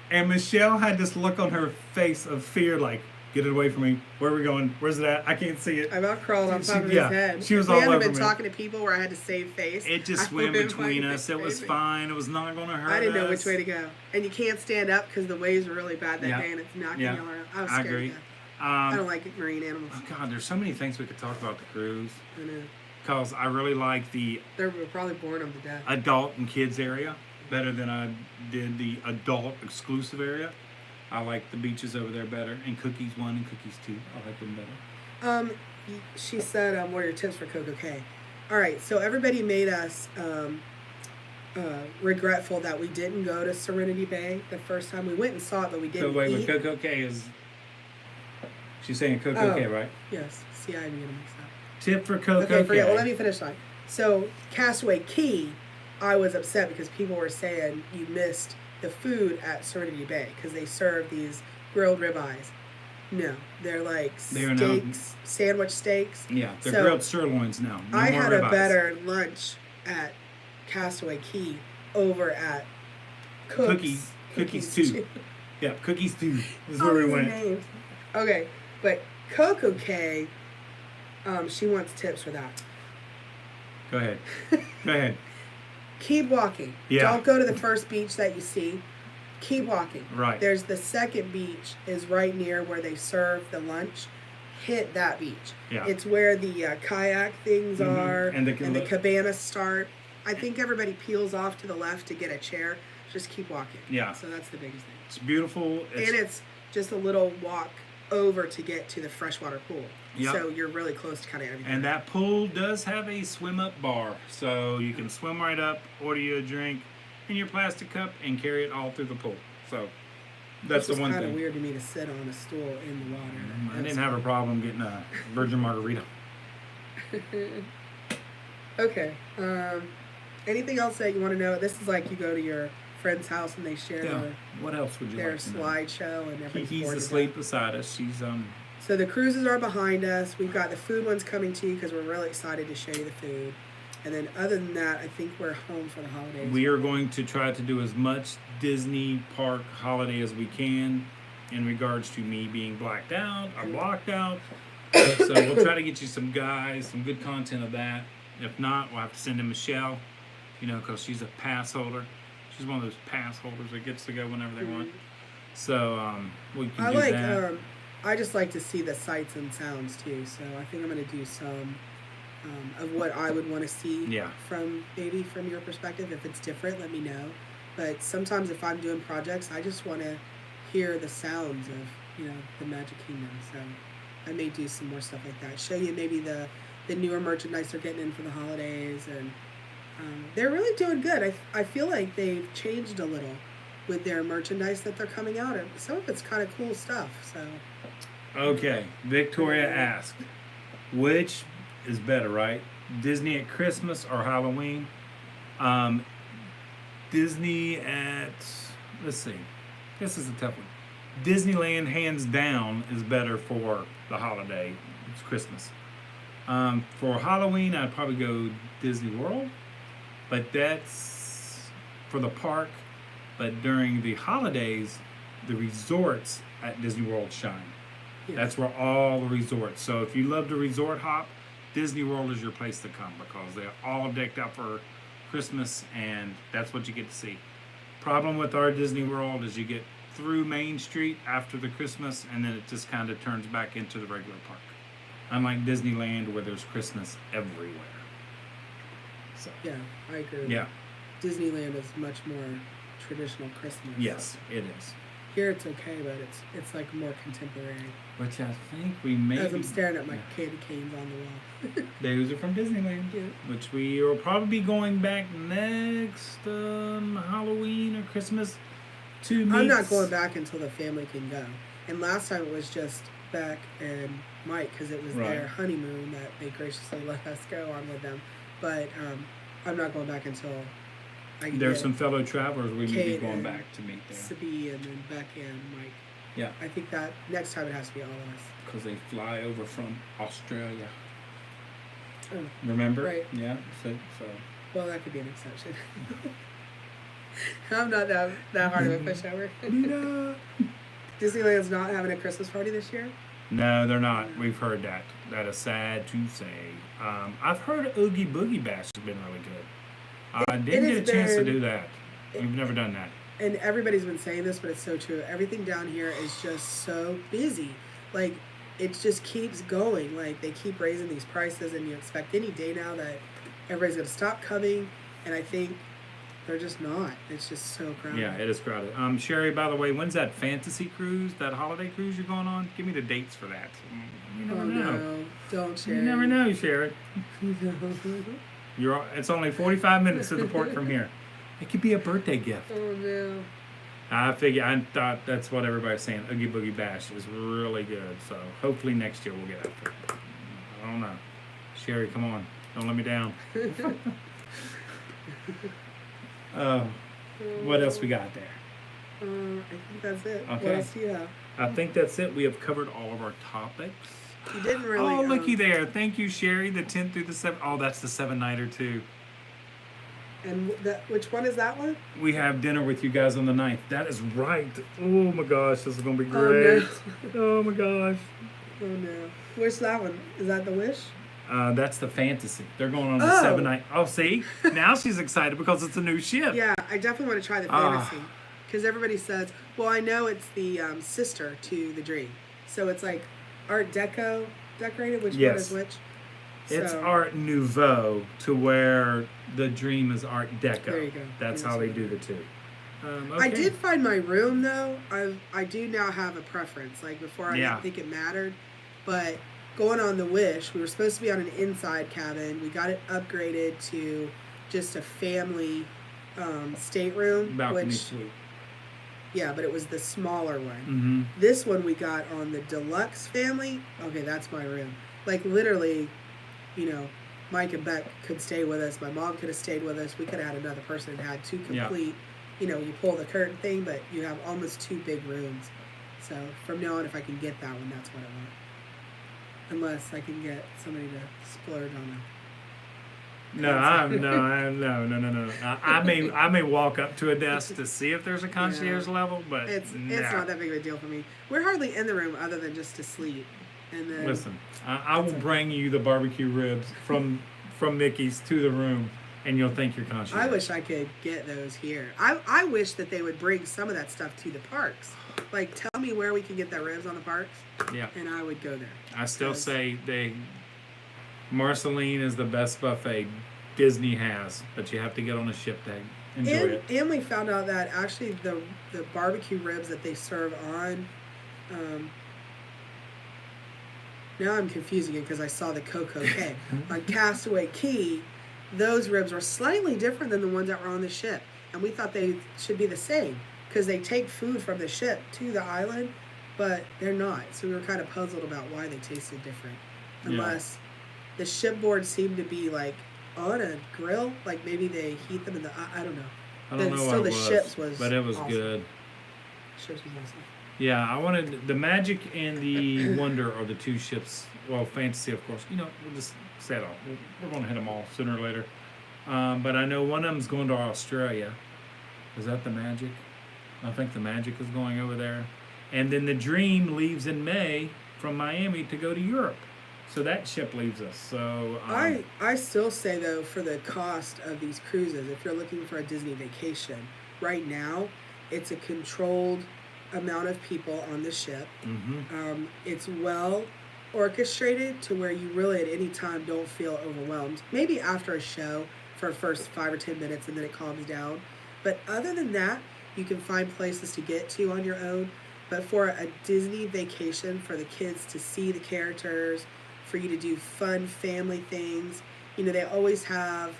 And Michelle had this look on her face of fear, like, "Get it away from me! Where are we going? Where's it at? I can't see it." I about crawled on top of Yeah, his head. she was if we all hadn't over been me. talking to people where I had to save face. It just I swam would've between fucking us. It was crazy. fine. It was not going to hurt us. I didn't know which way to go, and you can't stand up because the waves were really bad that Yeah. day, and it's knocking Yeah. you all around. I was I scared. agree. To death. I Um, don't like marine animals. oh God, there's so many things we could talk about the cruise. I know. Because I really like the They were probably bored them to death. adult and kids area better than I did the adult exclusive area. I like the beaches over there better, and Cookies 1 and Cookies 2. I like them better. She said, "What are your tips for Coco Cay?" All right, so everybody made us regretful that we didn't go to Serenity Bay the first time. We went and saw it, but we So didn't wait, eat. Coco Cay is. She's saying Coco Cay, right? Yes. See, I'm getting mixed up. Tip for Coco Okay, forget. Cay. Well, let me finish on. So Castaway Key, I was upset because people were saying you missed the food at Serenity Bay because they serve these grilled ribeyes. No, they're like They are now- steaks, sandwich steaks. Yeah, they're So, grilled sirloins now. No I more had ribeyes. a better lunch at Castaway Key over at Cook's. Cookies 2. Yeah, Cookies 2 is All where we these went. names. Okay, but Coco Cay, she wants tips for that. Go ahead. Go ahead. Keep walking. Yeah. Don't go to the first beach that you see. Keep walking. Right. There's the second beach is right near where they serve the lunch. Hit that beach. Yeah. It's where the kayak things Mhm. are And the- cabanas start. I think everybody peels off to the left to get a chair. Just keep walking. Yeah. So that's the biggest thing. It's beautiful. And it's just a little walk over to get to the freshwater pool. Yep. So you're really close to kind of everything. And that pool does have a swim up bar. So you can swim right up, order you a drink in your plastic cup, and carry it all through the pool. So that's the one It's kind thing. of weird to me to sit on a stool in the water. I didn't have a problem getting a virgin margarita. Okay. Anything else that you want to know? This is like you go to your friend's house and they share Yeah. What else would you their like to know? slideshow and everything's Kiki's bored to asleep death. beside us. She's So the cruises are behind us. We've got the food ones coming to you because we're really excited to show you the food. And then other than that, I think we're home for the holidays. We are going to try to do as much Disney park holiday as we can in regards to me being blacked out. I'm blocked out. So we'll try to get you some good content of that. If not, we'll have to send in Michelle, because she's a pass holder. She's one of those pass holders that gets to go whenever they want. So we can I do like. that. I just like to see the sights and sounds too. So I think I'm going to do some of what I would want to see Yeah. from your perspective. If it's different, let me know. But sometimes if I'm doing projects, I just want to hear the sounds of the Magic Kingdom. So I may do some more stuff like that. Show you maybe the newer merchandise they're getting in for the holidays, and they're really doing good. I feel like they've changed a little with their merchandise that they're coming out. And some of it's kind of cool stuff. So Okay, Victoria asked, which is better, right? Disney at Christmas or Halloween? Disney at, let's see, this is a tough one. Disneyland, hands down, is better for the holiday. It's Christmas. For Halloween, I'd probably go Disney World, but that's for the park. But during the holidays, the resorts at Disney World shine. yeah. That's where all the resorts. So if you love to resort hop, Disney World is your place to come because they're all decked out for Christmas, and that's what you get to see. Problem with our Disney World is you get through Main Street after the Christmas, and then it just kind of turns back into the regular park. Unlike Disneyland, where there's Christmas everywhere. So Yeah, I agree. yeah, Disneyland is much more traditional Christmas. Yes, it is. Here it's okay, but it's like more contemporary. Which I think we may. As I'm staring at my candy canes on the wall. Those are from Disneyland. Yeah. Which we will probably be going back next Halloween or Christmas to meet. I'm not going back until the family can go. And last time it was just Beck and Mike because it was their honeymoon that they graciously let us go on with them. But I'm not going back until I can There's get some fellow travelers we may be Kate going and back to meet there. Sabi and then Beck and Mike. Yeah. I think that next time it has to be all of us. Because they fly over from Australia. Oh, Remember? Right. Yeah. So. well, that could be an exception. I'm not that hard of a pushover. No. Disneyland's not having a Christmas party this year? No, they're not. We've heard that. That is sad to say. I've heard Oogie Boogie Bash has been really good. I didn't get a chance to do that. We've never done that. And everybody's been saying this, but it's so true. Everything down here is just so busy. Like, it just keeps going. Like, they keep raising these prices, and you expect any day now that everybody's going to stop coming. And I think they're just not. It's just so crowded. Yeah, it is crowded. Sherry, by the way, when's that fantasy cruise, that holiday cruise you're going on? Give me the dates for that. You never know. No, don't share. You never know, Sherry. It's only 45 minutes to the port from here. It could be a birthday gift. Oh no. I thought that's what everybody's saying. Oogie Boogie Bash is really good. So hopefully next year we'll get out there. I don't know. Sherry, come on. Don't let me down. What else we got there? I think that's it. Okay. What else do you have? I think that's it. We have covered all of our topics. You didn't really. Oh, looky there. Thank you, Sherry. The 10th through the 7th. Oh, that's the 7-nighter too. And which one is that one? We have dinner with you guys on the 9th. That is right. Oh my gosh, this is going to be great. Oh my gosh. Oh no. Where's that one? Is that the Wish? That's the fantasy. They're going on the 7-night. Oh, see? Now she's excited because it's a new ship. Yeah, I definitely want to try the fantasy. Because everybody says, well, I know it's the sister to the Dream. So it's like Art Deco decorated. Which one is which? It's Art Nouveau to where the Dream is Art Deco. There you go. That's how they do the two. Okay. I did find my room, though. I do now have a preference. Like, before, I didn't think it mattered. But going on the Wish, we were supposed to be on an inside cabin. We got it upgraded to just a family stateroom. Balcony suite. Yeah, but it was the smaller one. Mm-hmm. This one we got on the deluxe family. Okay, that's my room. Like, literally, you know, Mike and Beck could stay with us. My mom could have stayed with us. We could have had another person and had two complete, you know, you pull the curtain thing, but you have almost two big rooms. So from now on, if I can get that one, that's what I want. Unless I can get somebody to splurge on a. No. I may walk up to a desk to see if there's a concierge level, but it's not that big of a deal for me. We're hardly in the room other than just to sleep. And then listen, I will bring you the barbecue ribs from Mickey's to the room, and you'll think you're concierge. I wish I could get those here. I wish that they would bring some of that stuff to the parks. Like, tell me where we can get that ribs on the parks. Yeah. And I would go there. I still say Marceline is the best buffet Disney has, but you have to get on a ship to enjoy it. And we found out that actually the barbecue ribs that they serve on, now I'm confusing it because I saw the Coco K. On Castaway Key, those ribs are slightly different than the ones that were on the ship. And we thought they should be the same because they take food from the ship to the island, but they're not. So we were kind of puzzled about why they tasted different. Unless the shipboard seemed to be like on a grill, like maybe they heat them in the, I don't know. I don't know still what the it was, ships was but it was awesome. good. Ships was awesome. Yeah, I wanted the Magic and the Wonder are the two ships. Well, Fantasy, of course. You know, we'll just say it all. We're going to hit them all sooner or later. But I know one of them's going to Australia. Is that the Magic? I think the Magic is going over there. And then the Dream leaves in May from Miami to go to Europe. So that ship leaves us. So I still say, though, for the cost of these cruises, if you're looking for a Disney vacation, right now, it's a controlled amount of people on the ship. Mm-hmm. It's well orchestrated to where you really at any time don't feel overwhelmed. Maybe after a show, for the first 5 or 10 minutes, and then it calms down. But other than that, you can find places to get to on your own. But for a Disney vacation, for the kids to see the characters, for you to do fun family things, they always have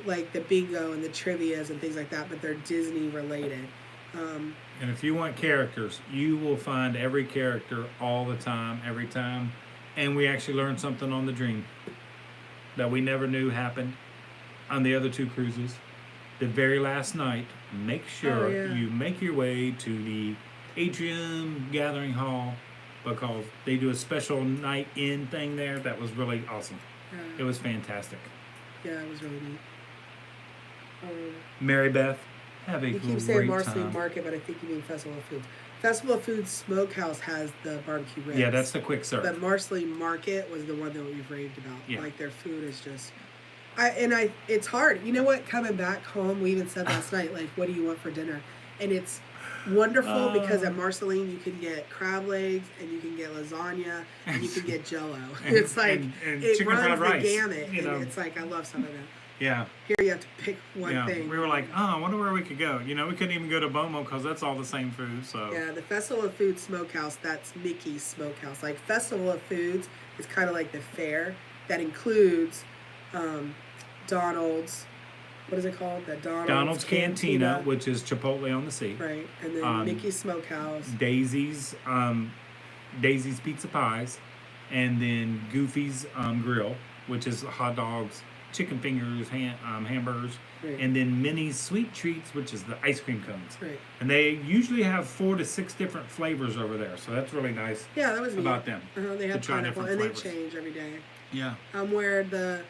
like the bingo and the trivias and things like that, but they're Disney related. And if you want characters, you will find every character all the time, every time. And we actually learned something on the dream that we never knew happened on the other 2 cruises. The very last night, make sure you make your way to the atrium gathering hall, because they do a special night in thing there that was really awesome. It was fantastic. Yeah, it was really neat. Mary Beth, have a You great keep saying time. Marceline Market, but I think you mean Festival of Foods. Festival of Foods Smokehouse has the barbecue ribs. Yeah, that's the quick serve. But Marceline Market was the one that we've raved about. Yeah. Like their food is just, it's hard. You know what? Coming back home, we even said last night, like, what do you want for dinner? And it's wonderful because at Marceline you can get crab legs and you can get lasagna and you can get Jello. It's like and it chicken runs fried the rice, gamut, you know. and it's like I love some of that. Yeah. Here you have to pick one thing. We were like, I wonder where we could go. We couldn't even go to Bomo because that's all the same food. So Yeah, the Festival of Foods Smokehouse, that's Mickey's Smokehouse. Like Festival of Foods is kind of like the fair that includes Donald's, what is it called? The Donald's Cantina, which is Chipotle on the Sea. Right, and then Mickey's Smokehouse. Daisy's Pizza Pies, and then Goofy's Grill, which is hot dogs, chicken fingers, hamburgers, Right. and then Minnie's Sweet Treats, which is the ice cream cones. Right. And they usually have 4 to 6 different flavors over there, so that's really nice. Yeah, that was neat. About them. They have to try pineapple, different and flavors. they change every day. Yeah. Where the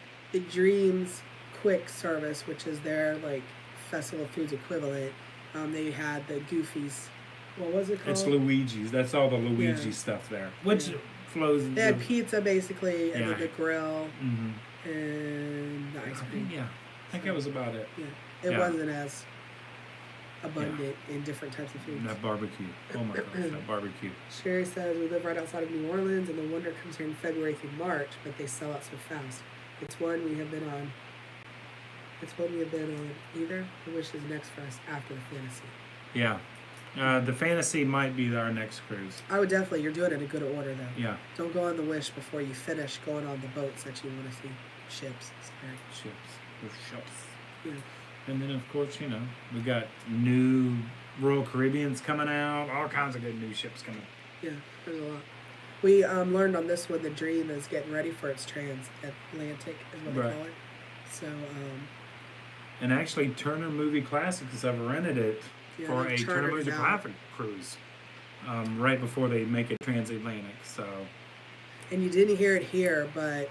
Dreams Quick Service, which is their like Festival of Foods equivalent, they had the Goofy's. What was it called? It's Luigi's. That's all the Luigi Yeah. stuff there, which flows. They had pizza basically, and Yeah. then the grill, Mm-hmm. and the ice cream. Yeah, I think that was about it. Yeah, it Yeah. wasn't as abundant in different types of foods. That barbecue. Oh my gosh, that barbecue. Sherry says we live right outside of New Orleans, and the Wonder comes here in February through March, but they sell out so fast. It's one we have been on. It's one we have been on either. The Wish is next for us after the Fantasy. Yeah. The Fantasy might be our next cruise. I would definitely. You're doing it in good order though. Yeah. Don't go on the Wish before you finish going on the boats that you want to see. Ships. Sorry. Ships. Yeah. And then, of course, we got new Royal Caribbeans coming out. All kinds of good new ships coming. Yeah, there's a lot. We learned on this one the Dream is getting ready for its transatlantic, is what they Right. call it. So, And actually, Turner Movie Classics have rented it Yeah, for they've a Turner chartered Movie it out. Classic cruise right before they make it transatlantic. So, and you didn't hear it here, but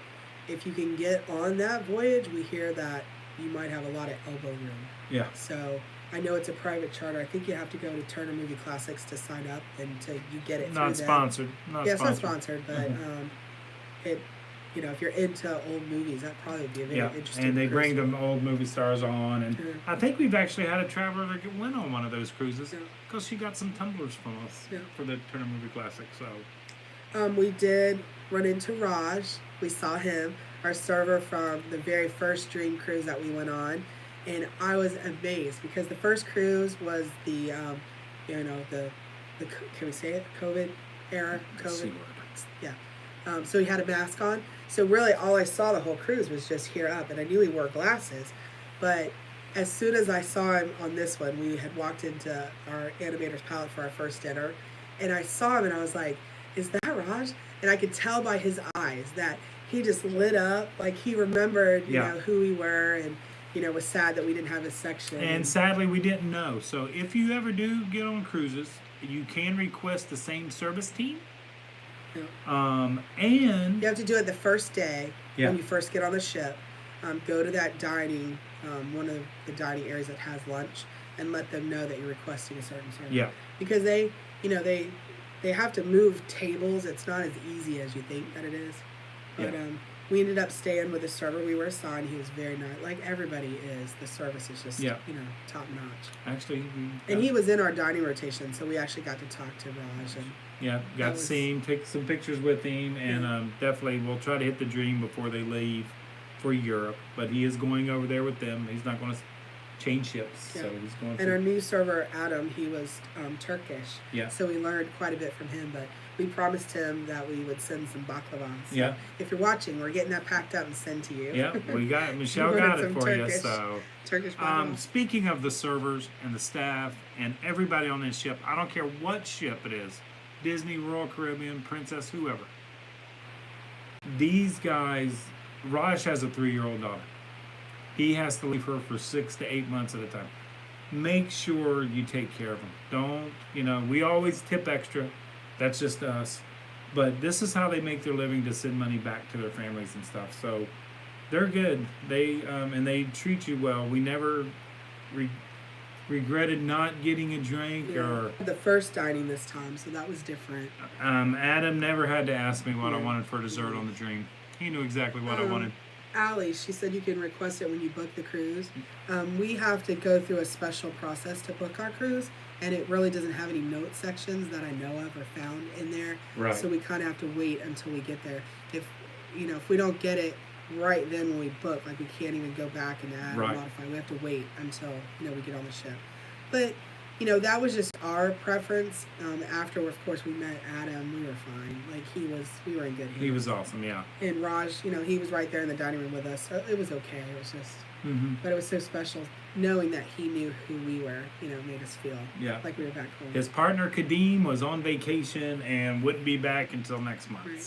if you can get on that voyage, we hear that you might have a lot of elbow room. yeah. So I know it's a private charter. I think you have to go to Turner Movie Classics to sign up, and you get it. Not through sponsored. Them. Yeah, it's not sponsored, but it. If you're into old movies, that probably would be a very interesting. And they cruise. bring them old movie stars on, and Yeah. I think we've actually had a traveler that went on one of those cruises Yeah. because she got some tumblers from us Yeah. for the Turner Movie Classic. So, We did run into Raj. We saw him, our server from the very first Dream cruise that we went on, and I was amazed because the first cruise was the, the can we say it? COVID era. C COVID. word. Yeah. So he had a mask on. So really, all I saw the whole cruise was just here up, and I knew he wore glasses, but as soon as I saw him on this one, we had walked into our animator's palette for our first dinner, and I saw him, and I was like, "Is that Raj?" And I could tell by his eyes that he just lit up, like he remembered, you know, who we were, and was sad that we didn't have his section. And sadly, we didn't know. So if you ever do get on cruises, you can request the same service team. Yeah. And You have to do it the first day Yeah. when you first get on the ship. Go to that dining, one of the dining areas that has lunch, and let them know that you're requesting a certain service. Yeah. Because they have to move tables. It's not as easy as you think that it is. But Yeah. we ended up staying with the server we were assigned. He was very nice. Like everybody is. The service is just top notch. actually, And he was in our dining rotation, so we actually got to talk to Raj and. got to see him, take some pictures with him, and definitely we'll try to hit the Dream before they leave. for Europe, but he is going over there with them. He's not going to change ships, Yeah. so he's going And our to. new server, Adam, he was Turkish. Yeah. So we learned quite a bit from him, but we promised him that we would send some baklava. So Yeah. if you're watching, we're getting that packed up and sent to you. Yeah, we got Michelle We got wanted it some for you. Turkish- So, Turkish baklava. speaking of the servers and the staff and everybody on this ship, I don't care what ship it is, Disney, Royal Caribbean, Princess, whoever. These guys, Raj has a 3-year-old daughter. He has to leave her for 6 to 8 months at a time. Make sure you take care of them. Don't, we always tip extra. That's just us. But this is how they make their living, to send money back to their families and stuff. So they're good. And they treat you well. We never regretted not getting a drink or. The first dining this time, so that was different. Adam never had to ask me what I Yeah. wanted for dessert on the dream. He knew exactly what I wanted. Allie, she said you can request it when you book the cruise. We have to go through a special process to book our cruise, and it really doesn't have any note sections that I know of or found in there. Right. So we kind of have to wait until we get there. If we don't get it right then when we book, like we can't even go back and add Right. or modify. We have to wait until we get on the ship. But that was just our preference. After, of course, we met Adam, we were fine. Like we were in good hands. He was awesome, yeah. And Raj, he was right there in the dining room with us, so it was okay. It was just, but it was so special knowing that he knew who we were. Made us feel like we were back home. His partner Kadeem was on vacation and wouldn't be back until next month. Right.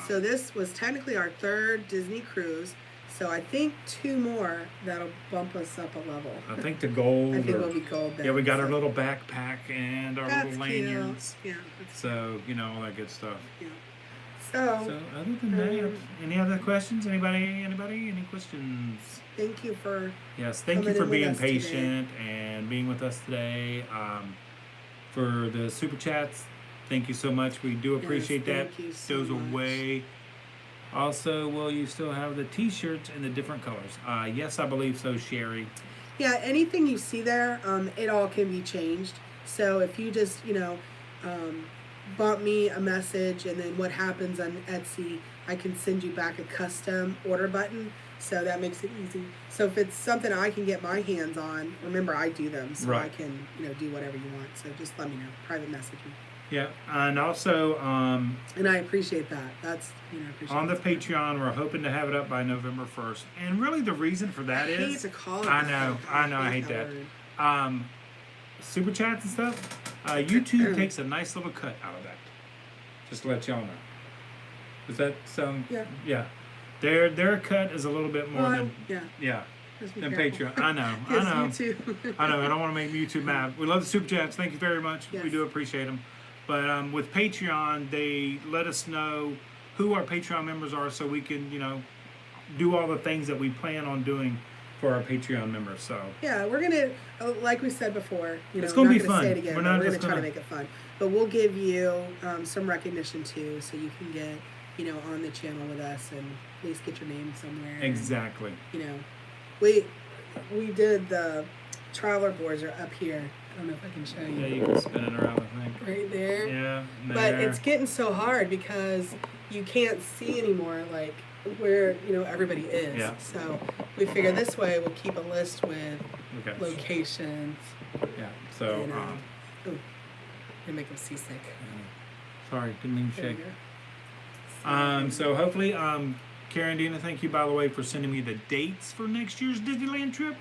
So This was technically our 3rd Disney cruise. So I think 2 more that'll bump us up a level. I think the gold. I think we'll be gold then. Yeah, we got our so little backpack and our that's little lanyards. cute. Yeah. That's So all that good stuff. yeah. So other than that, any other questions? Anybody? Any questions? Thank you for Yes, thank you coming for in with being us today. patient and being with us today. For the super chats, thank you so much. We do appreciate that. thank you so Goes much. away. Also, will you still have the T-shirts in the different colors? Yes, I believe so, Sherry. Yeah, anything you see there, it all can be changed. So if you just, bump me a message, and then what happens on Etsy, I can send you back a custom order button. So that makes it easy. So if it's something I can get my hands on, remember I do them, so I Right. can, do whatever you want. So just let me know. Private message me. Yeah, and also And I appreciate that. That's, I appreciate on the that. Patreon, we're hoping to have it up by November 1st. And really, the reason for that I hate is to call it I that. know, I hate that. word. Super chats and stuff. YouTube takes a nice little cut out of that. Just to let y'all know. Does that sound? Yeah. Yeah. Their cut is a little bit more than yeah. Just be than careful. Patreon. I know. Yes, I know. YouTube. I know. I don't want to make YouTube mad. We love the super chats. Thank you very much. We Yes. do appreciate them. But with Patreon, they let us know who our Patreon members are, so we can, do all the things that we plan on doing for our Patreon members. So Yeah, we're gonna, like we said before, It's we're gonna not be gonna fun. say it again, We're but not we're gonna just try to gonna- make it fun. But we'll give you some recognition too, so you can get, on the channel with us and at least get your name somewhere. exactly. We did the traveler boards are up here. I don't know if I can show you. Yeah, you can spin it around. I think. Right there. Yeah. But there. it's getting so hard because you can't see anymore, like where everybody is. Yeah. So we figure this way we'll keep a list with Okay. locations. Yeah. So. And, and make them seasick. Sorry, didn't mean to There we shake. go. So hopefully, Karen, Dina, thank you by the way for sending me the dates for next year's Disneyland trip.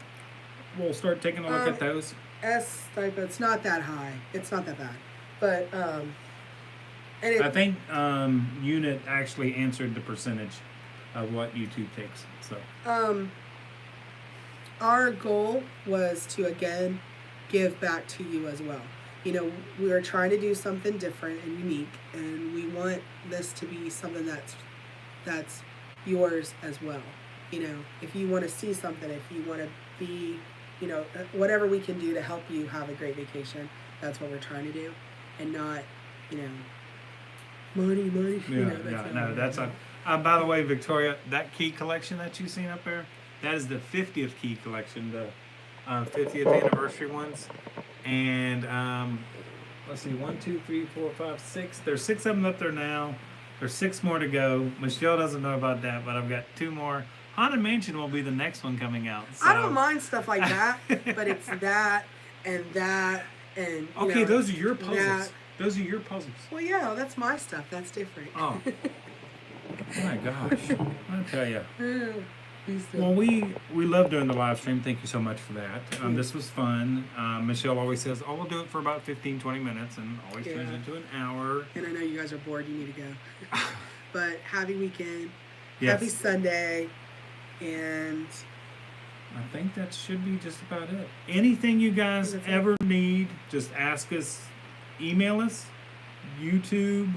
We'll start taking a look at those. Stipend, it's not that high. It's not that bad. But and I think Unit actually answered the percentage of what YouTube takes. So our goal was to again give back to you as well. We are trying to do something different and unique, and we want this to be something that's yours as well. If you want to see something, if you want to be, whatever we can do to help you have a great vacation, that's what we're trying to do, and not, money. That's a. By the way, Victoria, that key collection that you've seen up there, that is the 50th key collection, the 50th anniversary ones. And let's see, 1, 2, 3, 4, 5, 6. There's 6 of them up there now. There's 6 more to go. Michelle doesn't know about that, but I've got 2 more Haunted Mansion will be the next one coming out. So. I don't mind stuff like that, but it's that and that and you Okay, know, those are your puzzles. that. Those are your puzzles. Well, yeah, that's my stuff. That's different. Oh. My gosh. I'll tell you. He's Well, we love doing the live stream. Thank you so much for that. This was fun. Michelle always says, oh, we'll do it for about 15, 20 minutes, and always turns Yeah. into an hour. And I know you guys are bored. You need to go. But happy weekend. Yes. Happy Sunday. And I think that should be just about it. Anything you guys That's it. ever need, just ask us, email us, YouTube.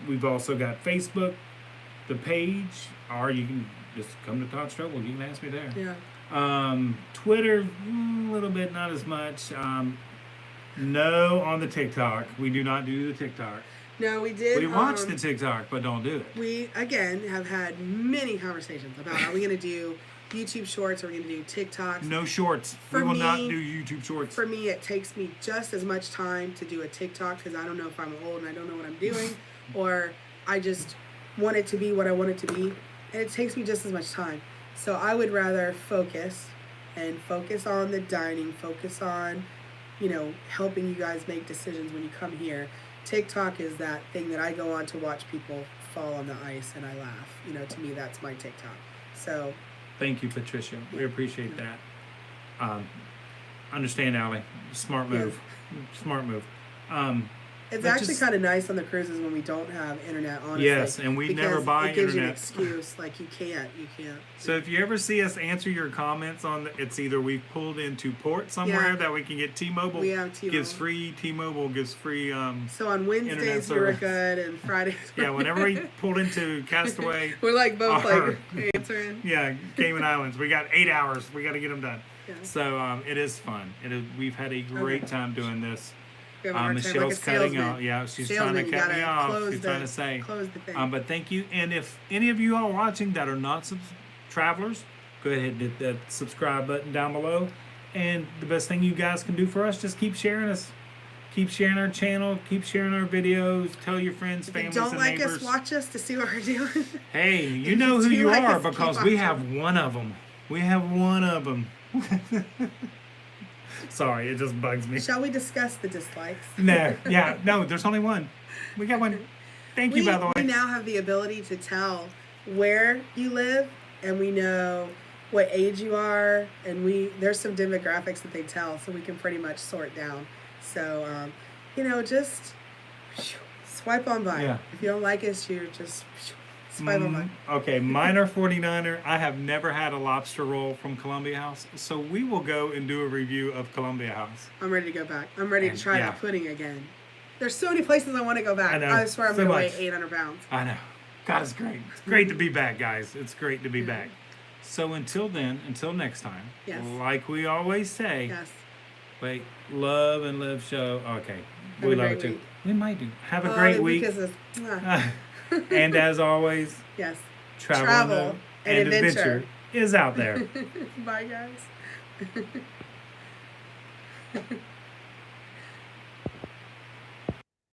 We've also got Facebook, the page, or you can just come to Todd's Trouble. You can ask me there. yeah. Twitter, a little bit, not as much. No on the TikTok. We do not do the TikTok. No, we did. We watch the TikTok, but don't do it. We, again, have had many conversations about are we going to do YouTube Shorts, are we going to do TikToks? No shorts. For We will not me- do YouTube Shorts. For me, it takes me just as much time to do a TikTok because I don't know if I'm old and I don't know what I'm doing, or I just want it to be what I want it to be, and it takes me just as much time. So I would rather focus on the dining, focus on, helping you guys make decisions when you come here. TikTok is that thing that I go on to watch people fall on the ice and I laugh. To me, that's my TikTok. So. Thank you, Patricia. We appreciate that. Understand, Allie. Smart move. Smart move. It's That actually just- kind of nice on the cruises when we don't have internet, honestly. Yes, and we because never buy it gives you an internet. excuse, like you can't. So if you ever see us answer your comments on it's either we've pulled into port somewhere Yeah. that we can get T-Mobile. We have T-Mobile. T-Mobile gives free So on Wednesdays internet we were service. good, and Fridays. Yeah, whenever we pulled into Castaway, we're like both Our- like answering. yeah, Cayman Islands, we got 8 hours. We got to get them done. Yeah. So it is fun. We've had a great Okay. time doing this. We have a hard time, Michelle's like a cutting salesman. off. Yeah, she's Salesman, trying to you cut me gotta off. close She's the- trying to say. close the thing. But thank you. And if any of you are watching that are not travelers, go ahead and hit that subscribe button down below. And the best thing you guys can do for us, just keep sharing us. Keep sharing our channel. Keep sharing our videos. Tell your friends, If you families, don't and like neighbors. us, watch us to see what we're doing. Hey, you If know you who do you like are us, keep because we watching. have one of them. We have one of them. Sorry, it just bugs me. Shall we discuss the dislikes? No, there's only one. We got one. Thank you, by the We way. now have the ability to tell where you live, and we know what age you are, and there's some demographics that they tell, so we can pretty much sort down. So, just swipe on by. Yeah. If you don't like us, you just swipe on by. Okay, minor 49er. I have never had a lobster roll from Columbia House, so we will go and do a review of Columbia House. I'm ready to go back. I'm ready to And, try yeah. the pudding again. There's so many places I want to go back. I know, I swear I'm so going to weigh much. 800 pounds. I know. God, it's great. It's great to be back, guys. It's great to be back. So until then, until next time, Yes. like we always say, Yes. wait, love and live show. Okay, Have we a love great it too. week. We might do. Have a Oh, great the week. kisses. Mwah. And as always, Yes. travel and adventure. is out there. Bye, guys.